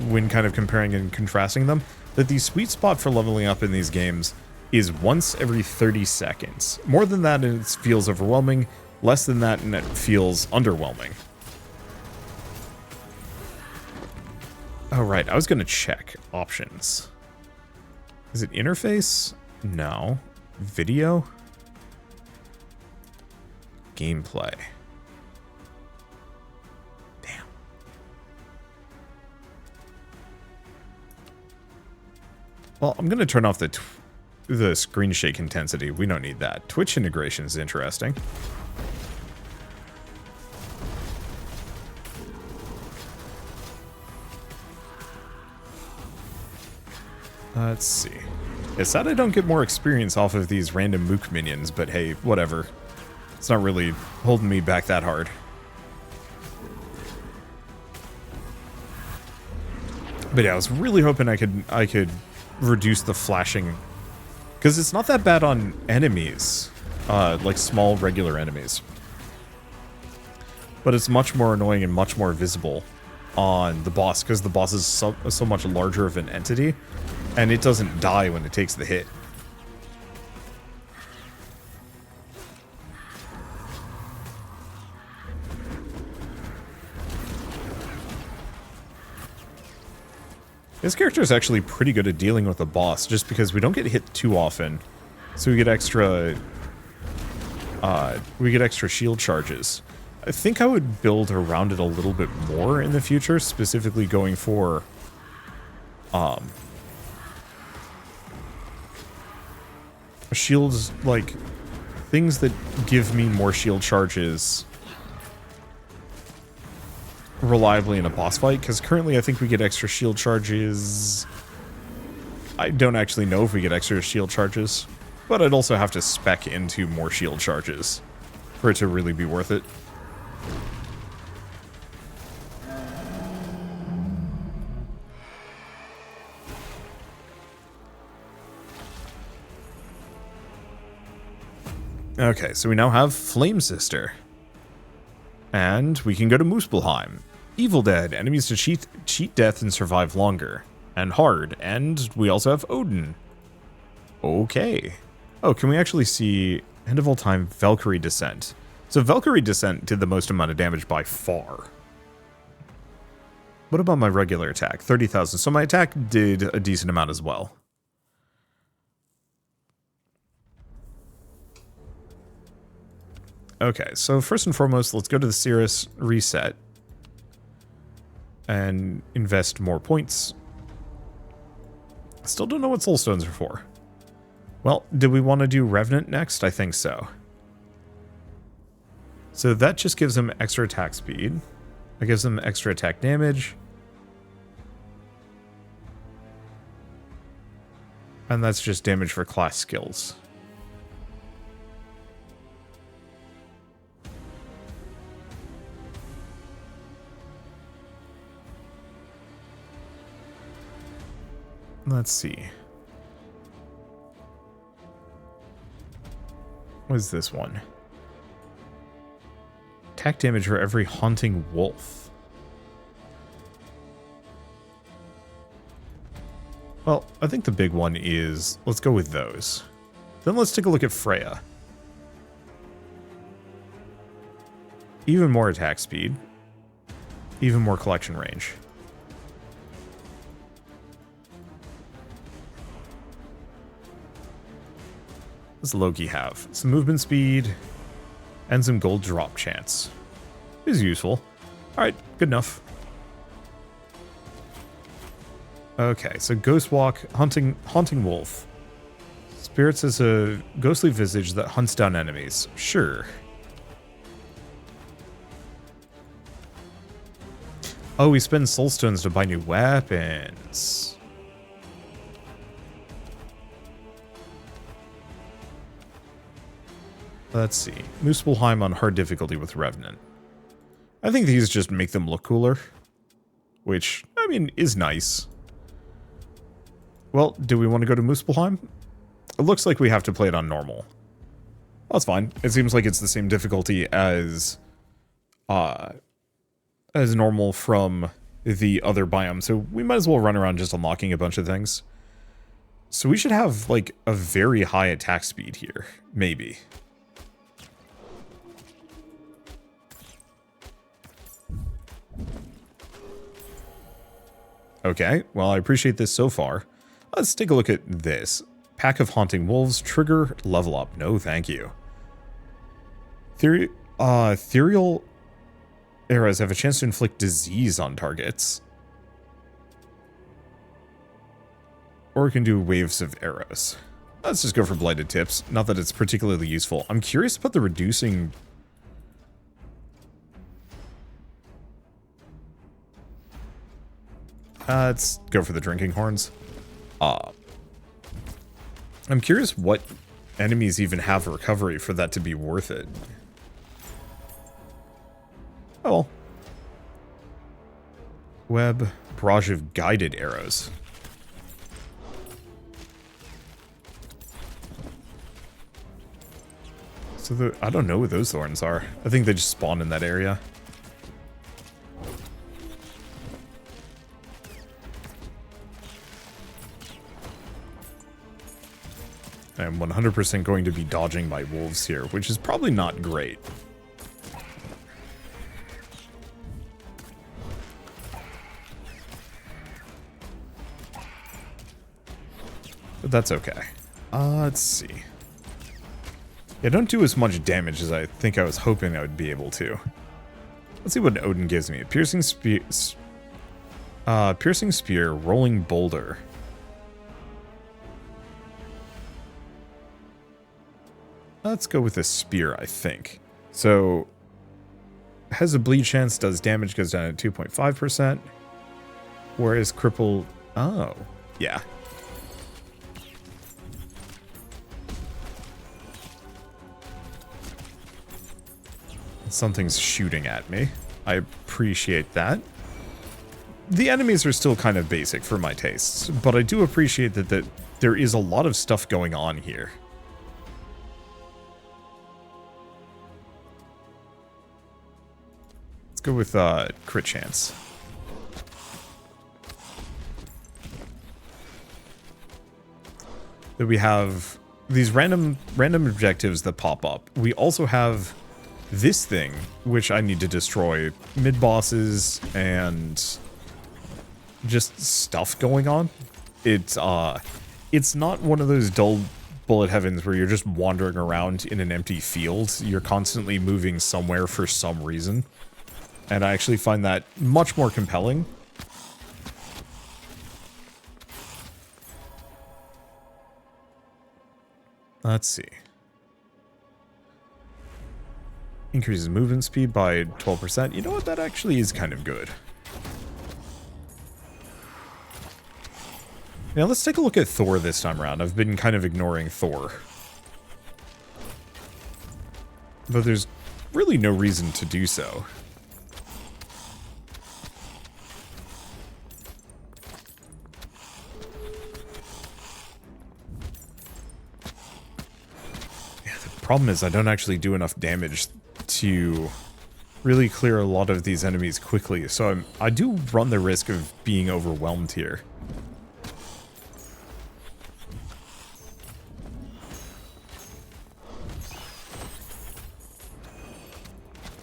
when kind of comparing and contrasting them, that the sweet spot for leveling up in these games is once every 30 seconds. More than that, and it feels overwhelming. Less than that, and it feels underwhelming. Oh, right. I was going to check options. Is it interface? No. Video? Gameplay. Damn. Well, I'm going to turn off the screen shake intensity. We don't need that. Twitch integration is interesting. Let's see. It's sad I don't get more experience off of these random mook minions, but hey, whatever. It's not really holding me back that hard. But yeah, I was really hoping I could reduce the flashing, because it's not that bad on enemies, like small regular enemies. But it's much more annoying and much more visible on the boss, because the boss is so much larger of an entity, and it doesn't die when it takes the hit. This character is actually pretty good at dealing with the boss, just because we don't get hit too often, so we get extra shield charges. I think I would build around it a little bit more in the future, specifically going for shields, like things that give me more shield charges reliably in a boss fight, because currently I think we get extra shield charges. I don't actually know if we get extra shield charges, but I'd also have to spec into more shield charges for it to really be worth it. Okay, so we now have Flame Sister. And we can go to Muspelheim. Evil Dead, enemies to cheat death and survive longer. And hard, and we also have Odin. Okay. Oh, can we actually see End of All Time Valkyrie Descent? So Valkyrie Descent did the most amount of damage by far. What about my regular attack? 30,000. So my attack did a decent amount as well. Okay, so first and foremost, let's go to the Cirrus reset and invest more points. Still don't know what soul stones are for. Well, did we want to do Revenant next? I think so. So that just gives them extra attack speed. That gives them extra attack damage. And that's just damage for class skills. Let's see. What is this one? Attack damage for every haunting wolf. Well, I think the big one is, let's go with those. Then let's take a look at Freya. Even more attack speed. Even more collection range. What does Loki have? Some movement speed and some gold drop chance. Is useful. Alright, good enough. Okay, so Ghost Walk, Haunting Wolf. Spirits as a ghostly visage that hunts down enemies. Sure. Oh, we spend soul stones to buy new weapons. Let's see. Muspelheim on hard difficulty with Revenant. I think these just make them look cooler. Which, I mean, is nice. Well, do we want to go to Muspelheim? It looks like we have to play it on normal. Well, that's fine. It seems like it's the same difficulty as normal from the other biome, so we might as well run around just unlocking a bunch of things. So we should have, like, a very high attack speed here. Maybe. Okay, well, I appreciate this so far. Let's take a look at this. Pack of Haunting Wolves, trigger, level up. No, thank you. Ethereal arrows have a chance to inflict disease on targets. Or we can do waves of arrows. Let's just go for blighted tips. Not that it's particularly useful. I'm curious about the reducing... let's go for the drinking horns. I'm curious what enemies even have recovery for that to be worth it. Oh. Web, barrage of guided arrows. So I don't know what those thorns are. I think they just spawn in that area. I'm 100% going to be dodging my wolves here, which is probably not great. But that's okay. Let's see. Yeah, don't do as much damage as I think I was hoping I would be able to. Let's see what Odin gives me. Piercing spear, rolling boulder. Let's go with a spear, I think. So, has a bleed chance, does damage, goes down at 2.5%. Whereas cripple... Oh, yeah. Something's shooting at me. I appreciate that. The enemies are still kind of basic for my tastes, but I do appreciate that there is a lot of stuff going on here. Go with crit chance. Then we have these random objectives that pop up. We also have this thing, which I need to destroy. Mid-bosses and just stuff going on. It's not one of those dull bullet heavens where you're just wandering around in an empty field. You're constantly moving somewhere for some reason. And I actually find that much more compelling. Let's see. Increases movement speed by 12%. You know what? That actually is kind of good. Now let's take a look at Thor this time around. I've been kind of ignoring Thor. But there's really no reason to do so. Yeah, the problem is I don't actually do enough damage to really clear a lot of these enemies quickly, so I do run the risk of being overwhelmed here.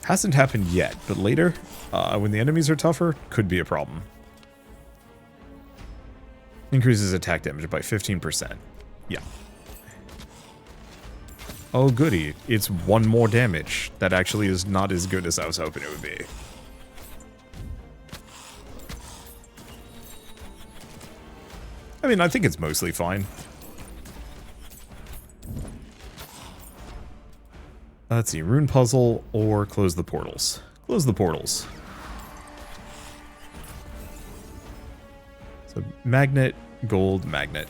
Hasn't happened yet, but later, when the enemies are tougher, could be a problem. Increases attack damage by 15%. Yeah. Oh goody, it's one more damage. That actually is not as good as I was hoping it would be. I mean, I think it's mostly fine. Let's see, rune puzzle or close the portals. Close the portals. So magnet, gold, magnet.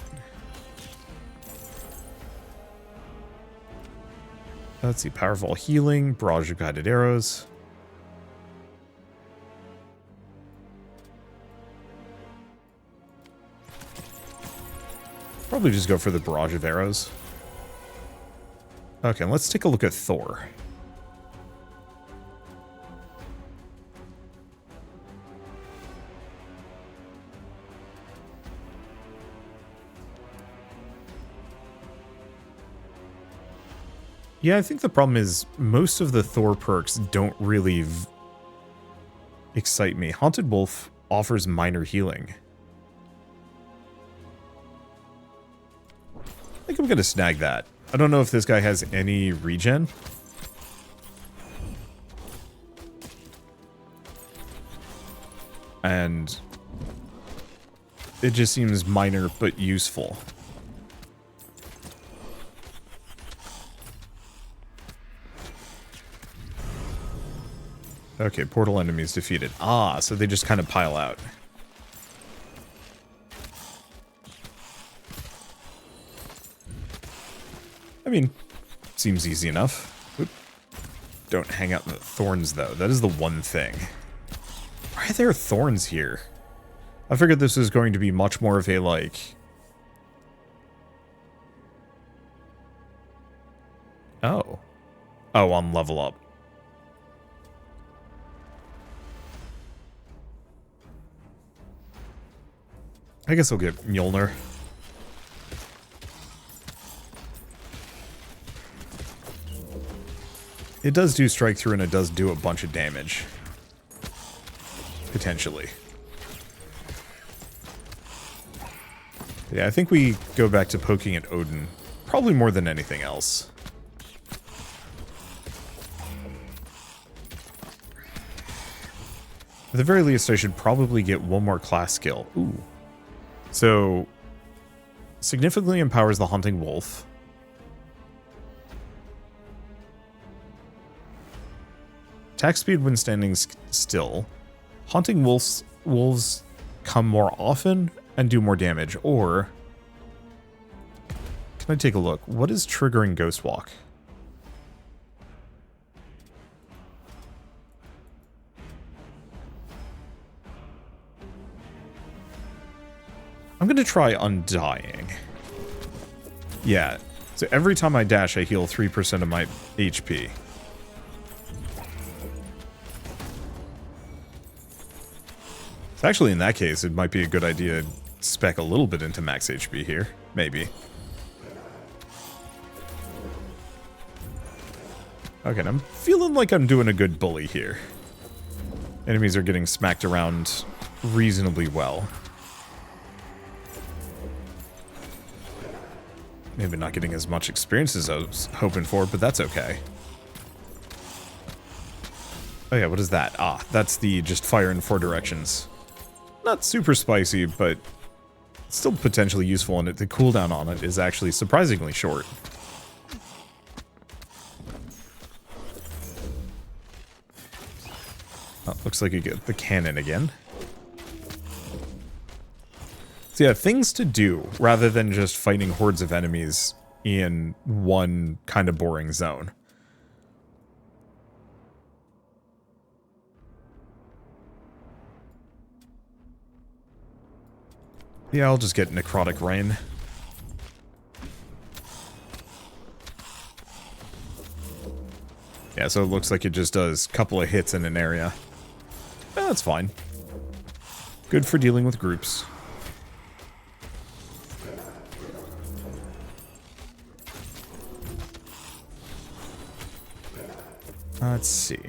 Let's see, powerful healing, barrage of guided arrows. Probably just go for the barrage of arrows. Okay, let's take a look at Thor. Yeah, I think the problem is most of the Thor perks don't really excite me. Haunted Wolf offers minor healing. I think I'm going to snag that. I don't know if this guy has any regen. And it just seems minor but useful. Okay, portal enemies defeated. Ah, so they just kind of pile out. I mean, seems easy enough. Oop. Don't hang out in the thorns, though. That is the one thing. Why are there thorns here? I figured this was going to be much more of a, like... Oh. Oh, on level up. I guess I'll get Mjolnir. It does do strike through and it does do a bunch of damage. Potentially. Yeah, I think we go back to poking at Odin. Probably more than anything else. At the very least, I should probably get one more class skill. Ooh. So, significantly empowers the Hunting Wolf. Attack speed when standing still. Hunting wolves come more often and do more damage. Or, can I take a look? What is triggering Ghost Walk? I'm going to try Undying. Yeah, so every time I dash, I heal 3% of my HP. So actually, in that case, it might be a good idea to spec a little bit into max HP here. Maybe. Okay, and I'm feeling like I'm doing a good bully here. Enemies are getting smacked around reasonably well. Maybe not getting as much experience as I was hoping for, but that's okay. Oh yeah, what is that? Ah, that's the just fire in 4 directions. Not super spicy, but still potentially useful, and the cooldown on it is actually surprisingly short. Oh, looks like you get the cannon again. So yeah, things to do rather than just fighting hordes of enemies in one kind of boring zone. Yeah, I'll just get Necrotic Rain. Yeah, so it looks like it just does a couple of hits in an area. Eh, that's fine. Good for dealing with groups. Let's see.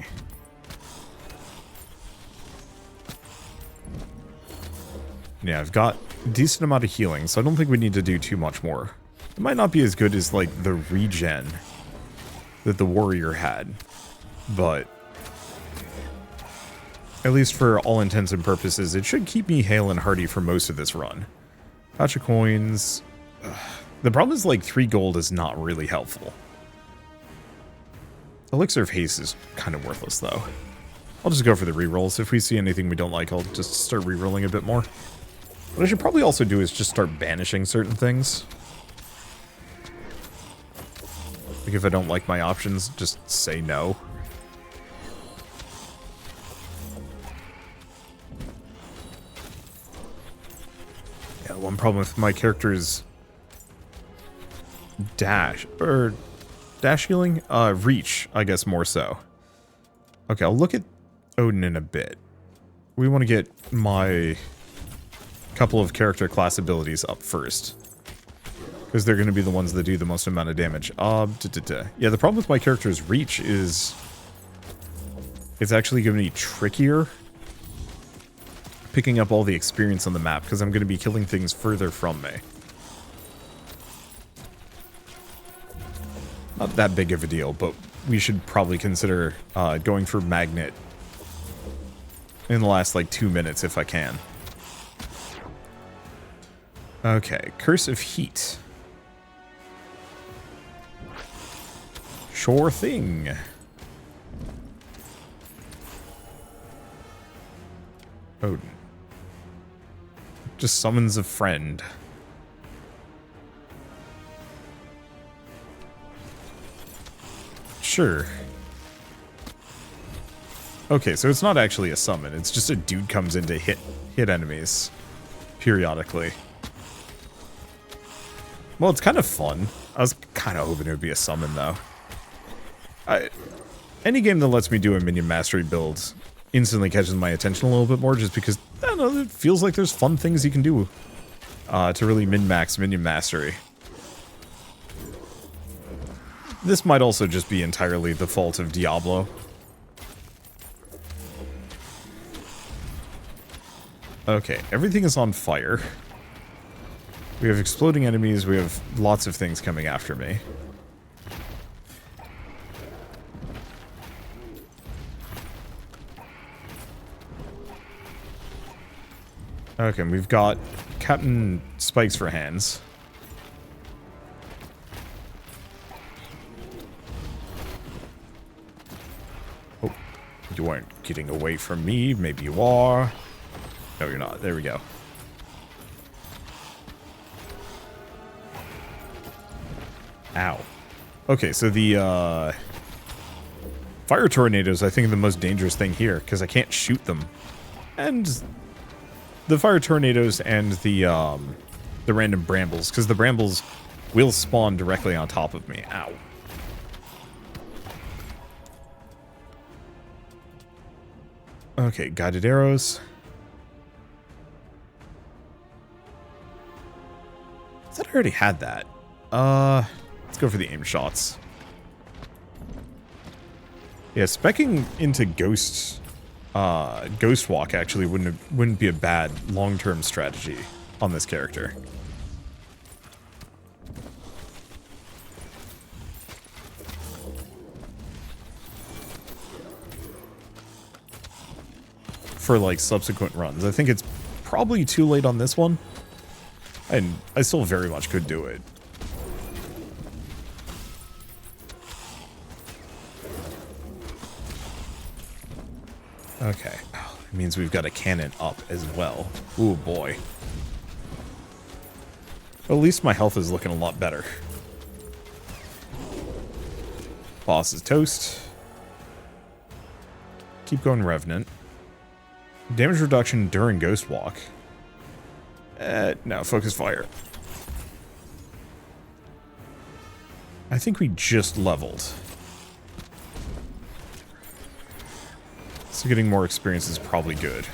Yeah, I've got a decent amount of healing, so I don't think we need to do too much more. It might not be as good as, like, the regen that the warrior had, but at least for all intents and purposes, it should keep me hale and hearty for most of this run. Patch of coins. Ugh. The problem is, like, 3 gold is not really helpful. Elixir of Haste is kind of worthless, though. I'll just go for the rerolls. If we see anything we don't like, I'll just start rerolling a bit more. What I should probably also do is just start banishing certain things. Like, if I don't like my options, just say no. Yeah, one problem with my character is dash healing? Reach, I guess more so. Okay, I'll look at Odin in a bit. We want to get my couple of character class abilities up first, because they're going to be the ones that do the most amount of damage. Yeah, the problem with my character's reach is it's actually going to be trickier picking up all the experience on the map, because I'm going to be killing things further from me. Not that big of a deal, but we should probably consider going for Magnet in the last, like, 2 minutes if I can. Okay, Curse of Heat. Sure thing. Odin. Just summons a friend. Sure. Okay, so it's not actually a summon. It's just a dude comes in to hit enemies periodically. Well, it's kind of fun. I was kind of hoping it would be a summon, though. Any game that lets me do a minion mastery build instantly catches my attention a little bit more, just because, I don't know, it feels like there's fun things you can do to really min-max minion mastery. This might also just be entirely the fault of Diablo. Okay, everything is on fire. We have exploding enemies, we have lots of things coming after me. Okay, and we've got Captain Spikes for hands. Oh, you aren't getting away from me. Maybe you are. No, you're not. There we go. Ow. Okay, so the fire tornadoes, I think, are the most dangerous thing here, because I can't shoot them. And the fire tornadoes and the random brambles, because the brambles will spawn directly on top of me. Ow. Okay, guided arrows. I thought I already had that. Let's go for the aim shots. Yeah, speccing into Ghost Walk actually wouldn't be a bad long-term strategy on this character. For, like, subsequent runs. I think it's probably too late on this one. And I still very much could do it. Okay. Oh, it means we've got a cannon up as well. Ooh, boy. At least my health is looking a lot better. Boss is toast. Keep going, Revenant. Damage reduction during Ghost Walk. No, focus fire. I think we just leveled. So getting more experience is probably good.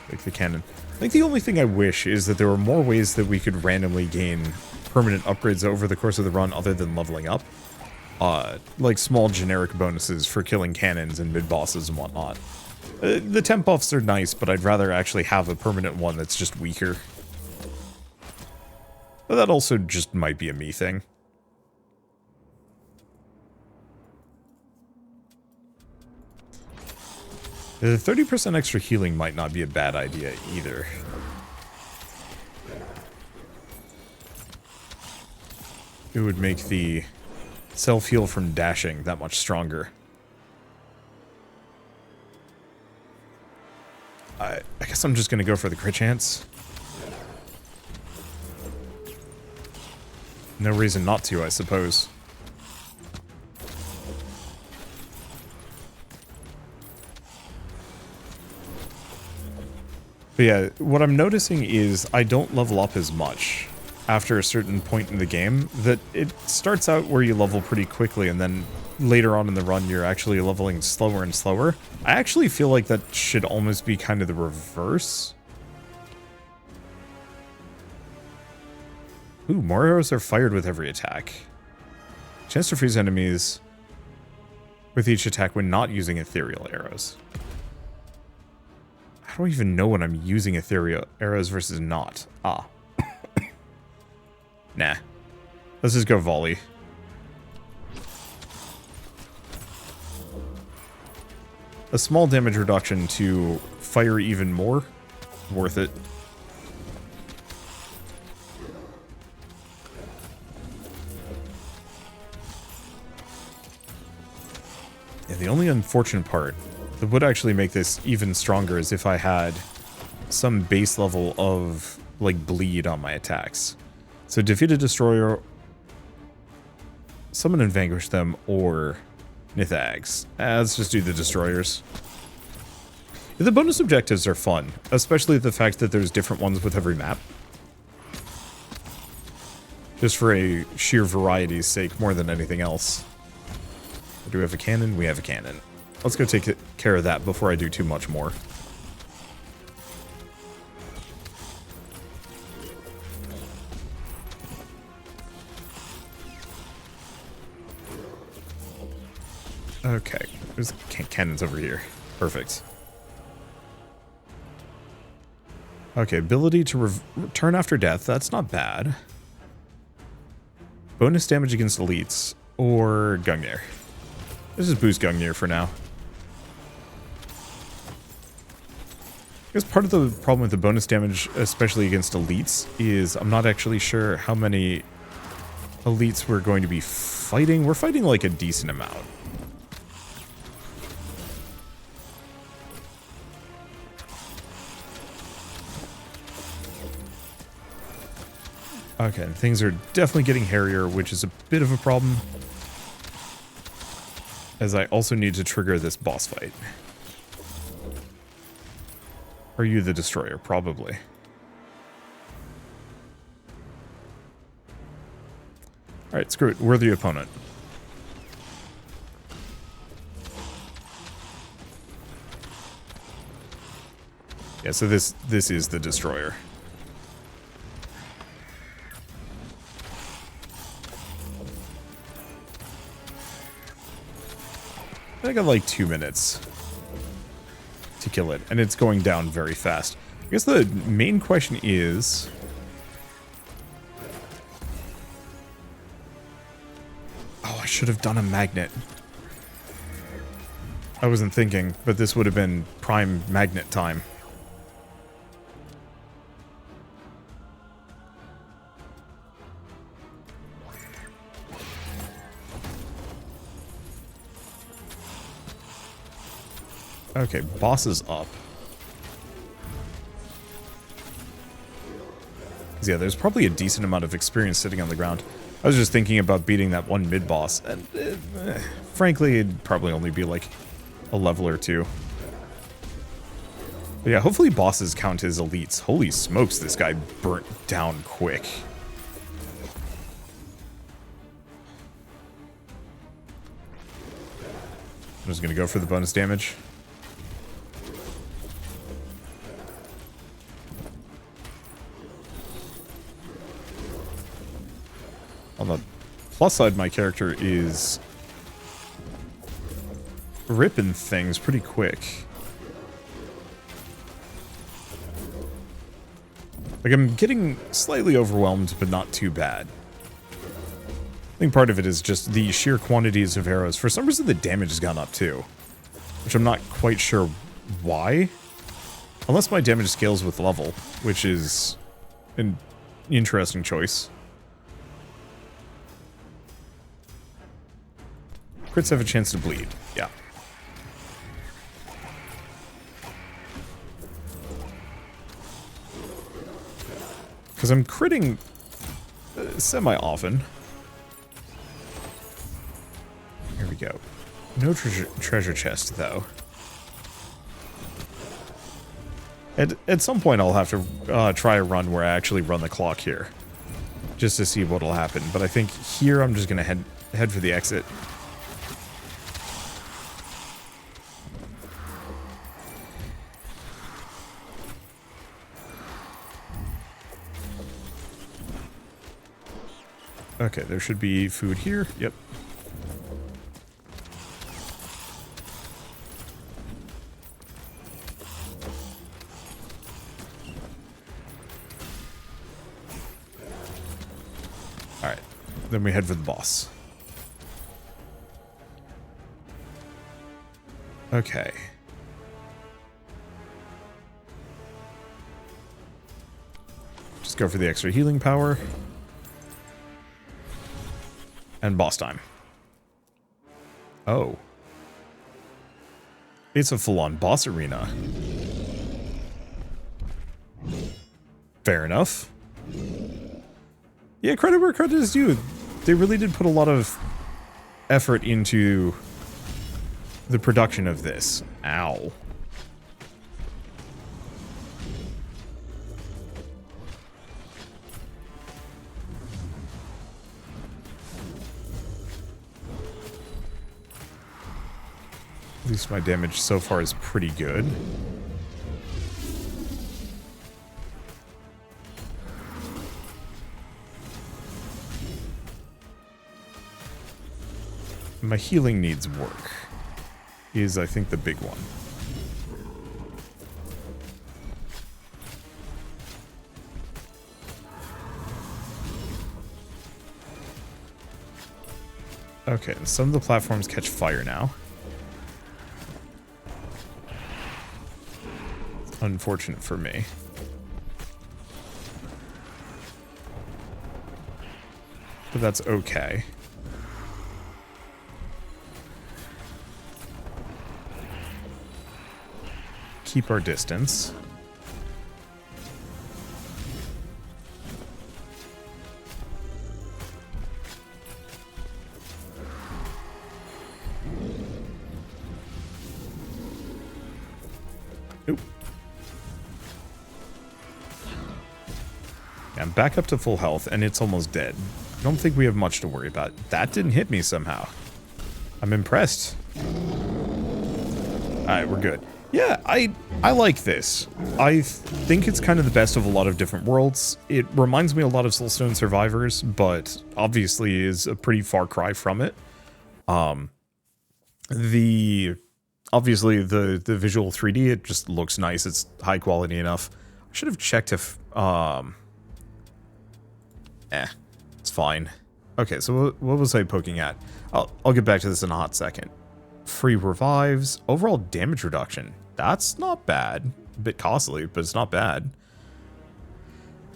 Like the cannon. I think the only thing I wish is that there were more ways that we could randomly gain permanent upgrades over the course of the run other than leveling up. Like small generic bonuses for killing cannons and mid-bosses and whatnot. The temp buffs are nice, but I'd rather actually have a permanent one that's just weaker. But that also just might be a me thing. The 30% extra healing might not be a bad idea either. It would make the self-heal from dashing that much stronger. I guess I'm just going to go for the crit chance. No reason not to, I suppose. But yeah, what I'm noticing is I don't level up as much after a certain point in the game. That it starts out where you level pretty quickly, and then later on in the run you're actually leveling slower and slower. I actually feel like that should almost be kind of the reverse. Ooh, more arrows are fired with every attack. Chance to freeze enemies with each attack when not using ethereal arrows. I don't even know when I'm using ethereal arrows versus not. Ah. Nah. Let's just go volley. A small damage reduction to fire even more. Worth it. Yeah, the only unfortunate part that would actually make this even stronger is if I had some base level of, like, bleed on my attacks. So defeat a destroyer, summon and vanquish them, or Nithags. Let's just do the destroyers. The bonus objectives are fun, especially the fact that there's different ones with every map. Just for a sheer variety's sake more than anything else. Do we have a cannon? We have a cannon. Let's go take care of that before I do too much more. Okay, there's cannons over here. Perfect. Okay, ability to return after death. That's not bad. Bonus damage against elites or Gungnir. Let's just boost Gungnir for now. I guess part of the problem with the bonus damage, especially against elites, is I'm not actually sure how many elites we're going to be fighting. We're fighting like a decent amount. Okay, things are definitely getting hairier, which is a bit of a problem. As I also need to trigger this boss fight. Are you the destroyer? Probably. Alright, screw it. We're the opponent. Yeah, so this is the destroyer. I got like 2 minutes to kill it, and it's going down very fast. I guess the main question is... Oh, I should have done a magnet. I wasn't thinking, but this would have been prime magnet time. Okay, boss is up. Yeah, there's probably a decent amount of experience sitting on the ground. I was just thinking about beating that one mid-boss, and frankly, it'd probably only be like a level or two. But yeah, hopefully bosses count as elites. Holy smokes, this guy burnt down quick. I'm just gonna go for the bonus damage. On the plus side, my character is ripping things pretty quick. Like, I'm getting slightly overwhelmed, but not too bad. I think part of it is just the sheer quantities of arrows. For some reason, the damage has gone up too, which I'm not quite sure why. Unless my damage scales with level, which is an interesting choice. Crits have a chance to bleed. Yeah. Because I'm critting semi-often. Here we go. No treasure chest, though. At some point, I'll have to try a run where I actually run the clock here. Just to see what'll happen. But I think here I'm just going to head for the exit. Okay, there should be food here. Yep. Alright, then we head for the boss. Okay. Just go for the extra healing power. And boss time. Oh. It's a full-on boss arena. Fair enough. Yeah, credit where credit is due. They really did put a lot of effort into the production of this. Ow. At least my damage so far is pretty good. My healing needs work. Is, I think, the big one. Okay, some of the platforms catch fire now. Unfortunate for me. But that's okay. Keep our distance. Oop. I'm back up to full health, and it's almost dead. I don't think we have much to worry about. That didn't hit me somehow. I'm impressed. Alright, we're good. Yeah, I like this. I think it's kind of the best of a lot of different worlds. It reminds me a lot of Soulstone Survivors, but obviously is a pretty far cry from it. Obviously the visual 3D, it just looks nice. It's high quality enough. I should have checked if it's fine. Okay, so what was I poking at? I'll get back to this in a hot second. Free revives, overall damage reduction. That's not bad. A bit costly, but it's not bad.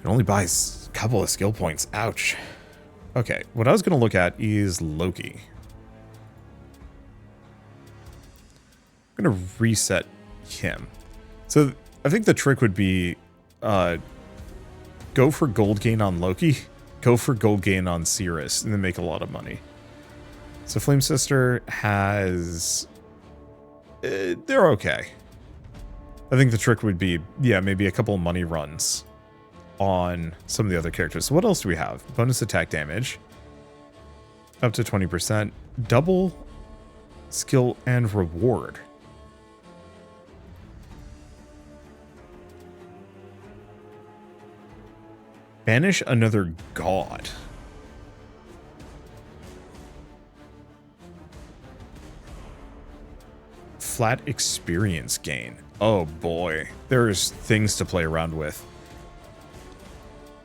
It only buys a couple of skill points. Ouch. Okay, what I was going to look at is Loki. I'm going to reset him. So I think the trick would be go for gold gain on Loki, go for gold gain on Cirrus, and then make a lot of money. So Flame Sister has... they're okay. I think the trick would be, yeah, maybe a couple of money runs on some of the other characters. So what else do we have? Bonus attack damage. Up to 20%. Double skill and reward. Banish another god. Flat experience gain. Oh boy, there's things to play around with.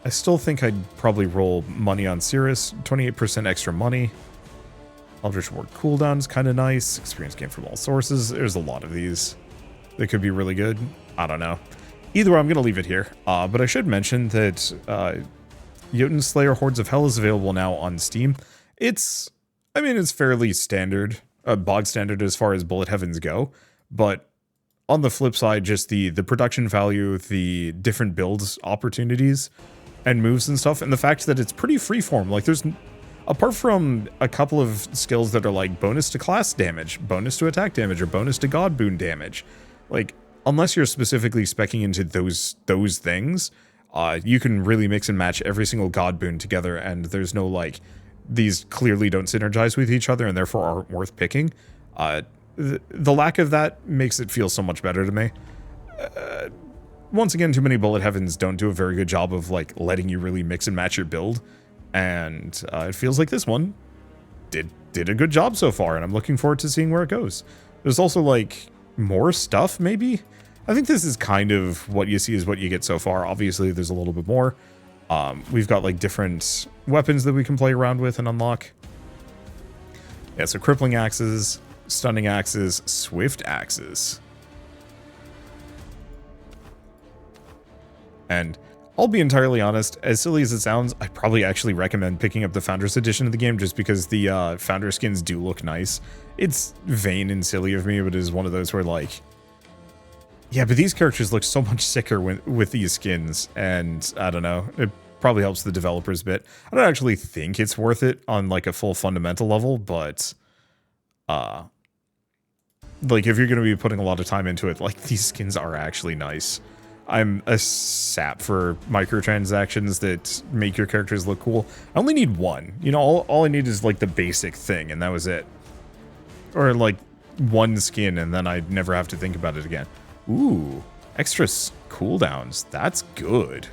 I still think I'd probably roll money on Cirrus. 28% extra money. Eldritch Ward cooldown is kind of nice. Experience gain from all sources. There's a lot of these that could be really good. I don't know. Either way, I'm going to leave it here. But I should mention that Jotunslayer Hordes of Hel is available now on Steam. It's fairly standard, bog standard as far as bullet heavens go. But on the flip side, just the production value, the different builds opportunities and moves and stuff, and the fact that it's pretty freeform. Like, there's, apart from a couple of skills that are like bonus to class damage, bonus to attack damage, or bonus to god boon damage, like, unless you're specifically speccing into those things, you can really mix and match every single god boon together, and there's no, like, these clearly don't synergize with each other and therefore aren't worth picking. The lack of that makes it feel so much better to me. Once again, too many bullet heavens don't do a very good job of, like, letting you really mix and match your build, and it feels like this one did a good job so far, and I'm looking forward to seeing where it goes. There's also, like, more stuff, maybe? I think this is kind of what you see is what you get so far. Obviously, there's a little bit more. We've got, like, different weapons that we can play around with and unlock. Yeah, so crippling axes, stunning axes, swift axes. And I'll be entirely honest, as silly as it sounds, I probably actually recommend picking up the Founders Edition of the game just because the Founder skins do look nice. It's vain and silly of me, but it is one of those where, like, yeah, but these characters look so much sicker with these skins, and I don't know, it probably helps the developers a bit. I don't actually think it's worth it on, like, a full fundamental level, but like, if you're going to be putting a lot of time into it, like, these skins are actually nice. I'm a sap for microtransactions that make your characters look cool. I only need one. You know, all I need is, like, the basic thing, and that was it. Or, like, one skin, and then I'd never have to think about it again. Ooh, extra cooldowns. That's good.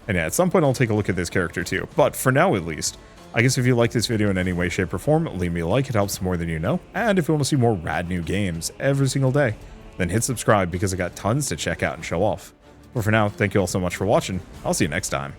And yeah, at some point I'll take a look at this character too. But for now, at least, I guess if you like this video in any way, shape, or form, leave me a like. It helps more than you know. And if you want to see more rad new games every single day, then hit subscribe because I got tons to check out and show off. But for now, thank you all so much for watching. I'll see you next time.